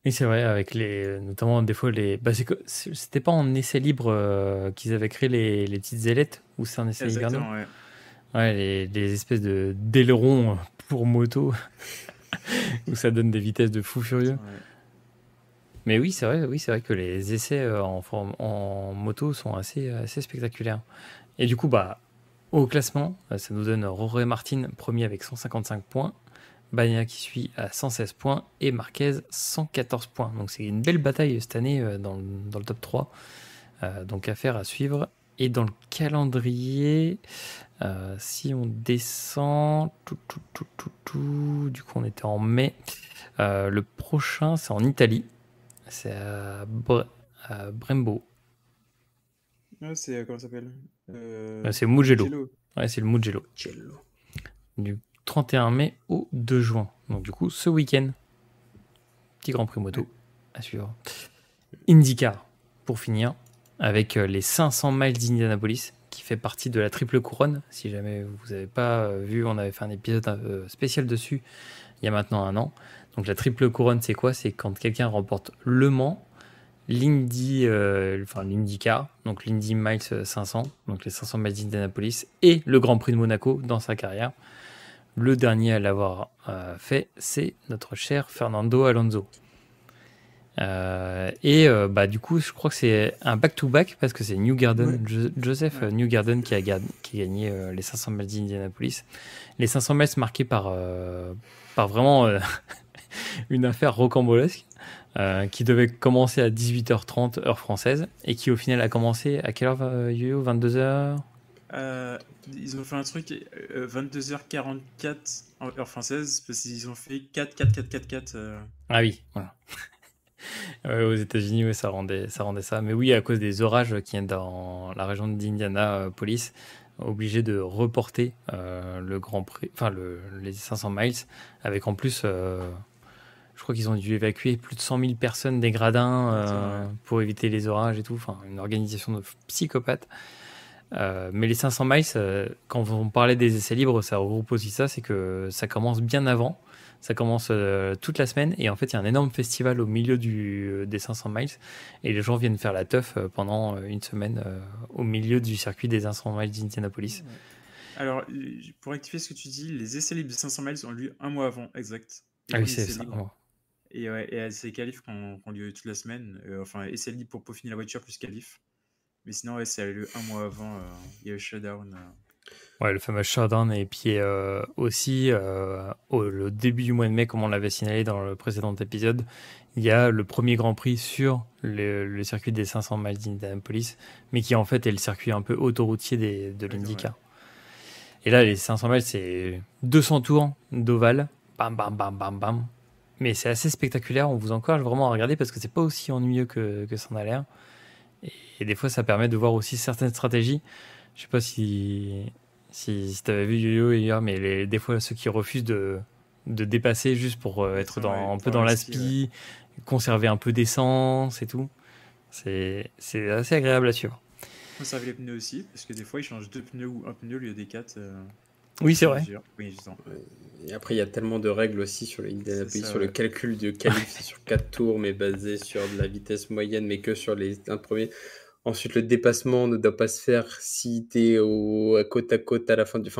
Speaker 1: Oui, c'est vrai, avec notamment des fois les. Bah, c'était pas en essai libre qu'ils avaient créé les petites ailettes, ou c'est en essai libre?
Speaker 3: Exactement, ouais.
Speaker 1: Ouais, les espèces d'ailerons pour moto, où ça donne des vitesses de fou furieux.
Speaker 3: Ouais.
Speaker 1: Mais oui, c'est vrai que les essais en moto sont assez spectaculaires. Et du coup, bah, au classement, ça nous donne Jorge Martin premier avec 155 points, Bagnaia qui suit à 116 points et Marquez 114 points. Donc c'est une belle bataille cette année dans le top 3. Donc affaire à suivre. Et dans le calendrier, si on descend, du coup on était en mai. Le prochain, c'est en Italie. C'est à Brembo.
Speaker 3: Ouais, c'est comment ça s'appelle
Speaker 1: C'est Mugello.
Speaker 3: Mugello.
Speaker 1: Ouais, c'est le Mugello. Du 31 mai au 2 juin. Donc du coup, ce week-end, petit Grand Prix moto à suivre. IndyCar, pour finir, avec les 500 miles d'Indianapolis, qui fait partie de la triple couronne. Si jamais vous n'avez pas vu, on avait fait un épisode spécial dessus il y a maintenant 1 an. Donc la triple couronne, c'est quoi? C'est quand quelqu'un remporte Le Mans, l'IndyCar, donc l'Indy Miles 500, donc les 500 miles d'Indianapolis, et le Grand Prix de Monaco dans sa carrière. Le dernier à l'avoir fait, c'est notre cher Fernando Alonso. Bah, du coup, je crois que c'est un back-to-back parce que c'est Newgarden, Joseph Newgarden qui a gagné les 500 miles d'Indianapolis. Les 500 miles marqués par vraiment une affaire rocambolesque qui devait commencer à 18h30 heure française et qui au final a commencé à quelle heure, Yo-Yo? 22h?
Speaker 3: Ils ont fait un truc 22h44 en heure française parce qu'ils ont fait 4-4-4-4-4.
Speaker 1: Ah oui, voilà. Aux États-Unis, ouais, ça rendait ça. Mais oui, à cause des orages qui viennent dans la région d'Indianapolis, obligé de reporter le Grand Prix, enfin les 500 miles, avec en plus, je crois qu'ils ont dû évacuer plus de 100 000 personnes des gradins pour éviter les orages et tout. Enfin, une organisation de psychopathes. Mais les 500 miles, quand on parlait des essais libres, ça regroupe aussi ça, c'est que ça commence bien avant. Ça commence toute la semaine et en fait il y a un énorme festival au milieu des 500 miles et les gens viennent faire la teuf pendant une semaine au milieu du circuit des 500 miles d'Indianapolis.
Speaker 3: Alors, pour rectifier ce que tu dis, les essais libres de 500 miles ont lieu un mois avant, exact.
Speaker 1: Ah oui, c'est ça.
Speaker 3: Et c'est les qualifs qui ont lieu toute la semaine. Enfin, essais libres pour peaufiner la voiture plus qualifs. Mais sinon, ouais, ça a eu lieu un mois avant. Il y a eu le shutdown.
Speaker 1: Ouais, le fameux shutdown. Et puis aussi, au début du mois de mai, comme on l'avait signalé dans le précédent épisode, il y a le premier Grand Prix sur le circuit des 500 miles d'Indianapolis, mais qui en fait est le circuit un peu autoroutier de l'IndyCar. Ouais. Et là, les 500 miles, c'est 200 tours d'ovale. Bam, bam, bam, bam, bam. Mais c'est assez spectaculaire. On vous encourage vraiment à regarder parce que c'est pas aussi ennuyeux que ça en a l'air. Et des fois, ça permet de voir aussi certaines stratégies. Je sais pas si tu avais vu Yo-Yo hier, mais des fois, ceux qui refusent de dépasser juste pour être un peu dans l'aspi, conserver un peu d'essence et tout. C'est assez agréable à suivre.
Speaker 3: Conserver les pneus aussi, parce que des fois, ils changent 2 pneus ou un pneu au lieu des 4.
Speaker 1: Oui, c'est vrai.
Speaker 3: Oui,
Speaker 2: et après, il y a tellement de règles aussi sur le calcul de qualif sur 4 tours, mais basé sur de la vitesse moyenne, mais que sur les 1 premier. Ensuite, le dépassement ne doit pas se faire si tu es côte à côte à la fin du...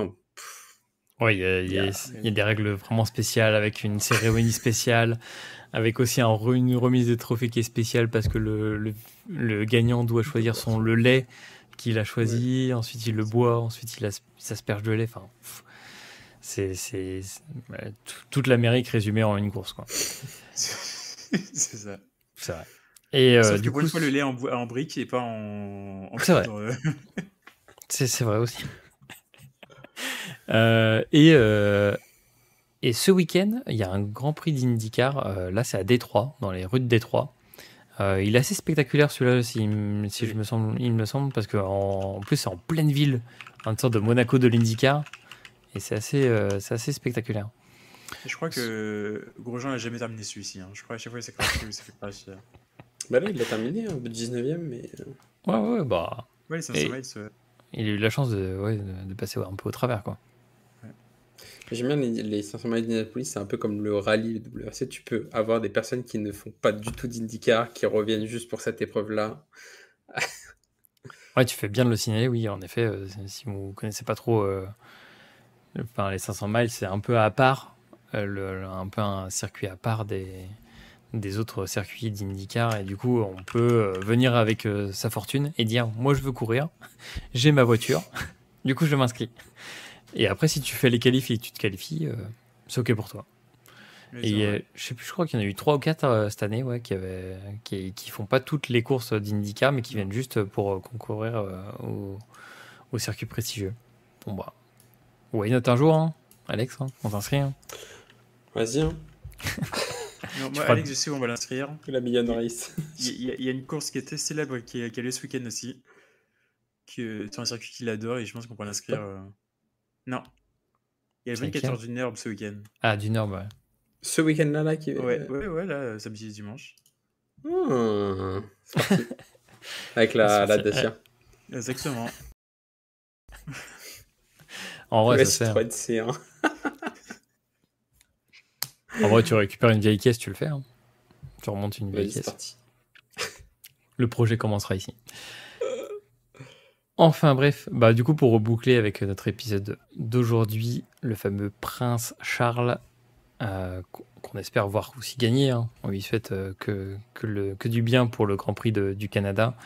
Speaker 1: Oui, il y a des règles vraiment spéciales avec une cérémonie spéciale, avec aussi une remise de trophée qui est spéciale parce que le gagnant doit choisir le lait qu'il a choisi, ensuite il le boit, ensuite il s'asperge de lait. Enfin, c'est toute l'Amérique résumée en une course, quoi.
Speaker 3: C'est ça.
Speaker 1: C'est vrai. Et
Speaker 3: sauf
Speaker 1: du
Speaker 3: que
Speaker 1: coup,
Speaker 3: pour une fois, le lait en brique et pas en
Speaker 1: c'est
Speaker 3: poudre.
Speaker 1: Vrai. C'est vrai aussi. Et ce week-end, il y a un Grand Prix d'IndyCar. Là, c'est à Détroit, dans les rues de Détroit. Il est assez spectaculaire celui-là, il me semble, parce qu'en plus, c'est en pleine ville, une sorte de Monaco de l'IndyCar. Et c'est assez spectaculaire.
Speaker 3: Et je crois que Grosjean n'a jamais terminé celui-ci. Hein. Je crois à chaque fois que ça fait crash.
Speaker 2: Bah là, il l'a terminé, au bout de 19ème, mais...
Speaker 1: Ouais, bah...
Speaker 3: Ouais, les 500 miles,
Speaker 1: il a eu la chance de passer un peu au travers, quoi.
Speaker 2: Ouais. J'aime bien les 500 miles d'Indianapolis, c'est un peu comme le rallye, le WRC. Tu peux avoir des personnes qui ne font pas du tout d'IndyCar, qui reviennent juste pour cette épreuve-là.
Speaker 1: Ouais, tu fais bien de le signaler, oui, en effet. Si vous ne connaissez pas trop les 500 miles, c'est un peu à part, un peu un circuit à part des autres circuits d'IndyCar. Et du coup, on peut venir avec sa fortune et dire « Moi, je veux courir, j'ai ma voiture, du coup, je m'inscris. » Et après, si tu fais les qualifs et que tu te qualifies, c'est OK pour toi. Et je sais plus, je crois qu'il y en a eu 3 ou 4 cette année qui font pas toutes les courses d'IndyCar, mais qui viennent juste pour concourir au circuit prestigieux. Bon, bah, why not un jour, hein, Alex, hein, on s'inscrit. Hein.
Speaker 2: Vas-y. Hein.
Speaker 3: Non, moi, Alex, je sais où on va l'inscrire.
Speaker 2: La Million Race.
Speaker 3: Il y a une course qui était célèbre qui a lieu ce week-end aussi. C'est un circuit qu'il adore et je pense qu'on peut l'inscrire. Non. Il y a le 24 du Nurb ce week-end.
Speaker 1: Ah, du Nurb, ouais.
Speaker 2: Ce week-end-là, là qui...
Speaker 3: Ouais, là, samedi et dimanche.
Speaker 2: C'est parti. Avec la Dacia.
Speaker 3: Exactement.
Speaker 1: En vrai, ça se fait.
Speaker 2: Hein.
Speaker 1: En vrai, tu récupères une vieille caisse, tu le fais. Hein. Tu remontes une vieille caisse.
Speaker 2: C'est parti.
Speaker 1: Le projet commencera ici. Enfin bref, bah du coup pour reboucler avec notre épisode d'aujourd'hui, le fameux Prince Charles, qu'on espère voir aussi gagner, hein. On lui souhaite que du bien pour le Grand Prix du Canada.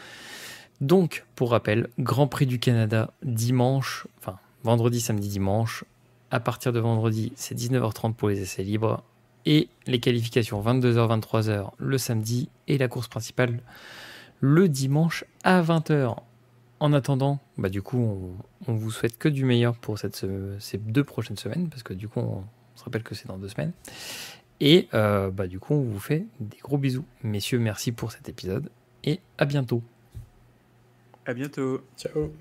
Speaker 1: Donc pour rappel, Grand Prix du Canada dimanche, enfin vendredi, samedi, dimanche. À partir de vendredi, c'est 19h30 pour les essais libres et les qualifications 22h, 23h le samedi et la course principale le dimanche à 20h. En attendant, bah du coup, on vous souhaite que du meilleur pour ces 2 prochaines semaines, parce que du coup, on se rappelle que c'est dans 2 semaines. Et bah du coup, on vous fait des gros bisous. Messieurs, merci pour cet épisode, et à bientôt.
Speaker 3: À bientôt.
Speaker 2: Ciao.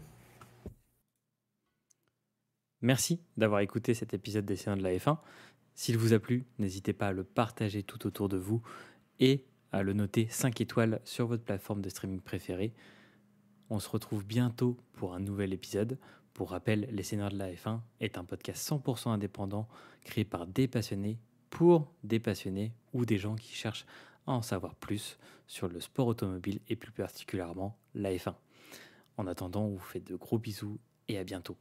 Speaker 1: Merci d'avoir écouté cet épisode des Séances de la F1. S'il vous a plu, n'hésitez pas à le partager tout autour de vous et à le noter 5 étoiles sur votre plateforme de streaming préférée. On se retrouve bientôt pour un nouvel épisode. Pour rappel, Les Seigneurs de la F1 est un podcast 100% indépendant créé par des passionnés pour des passionnés ou des gens qui cherchent à en savoir plus sur le sport automobile et plus particulièrement la F1. En attendant, on vous fait de gros bisous et à bientôt.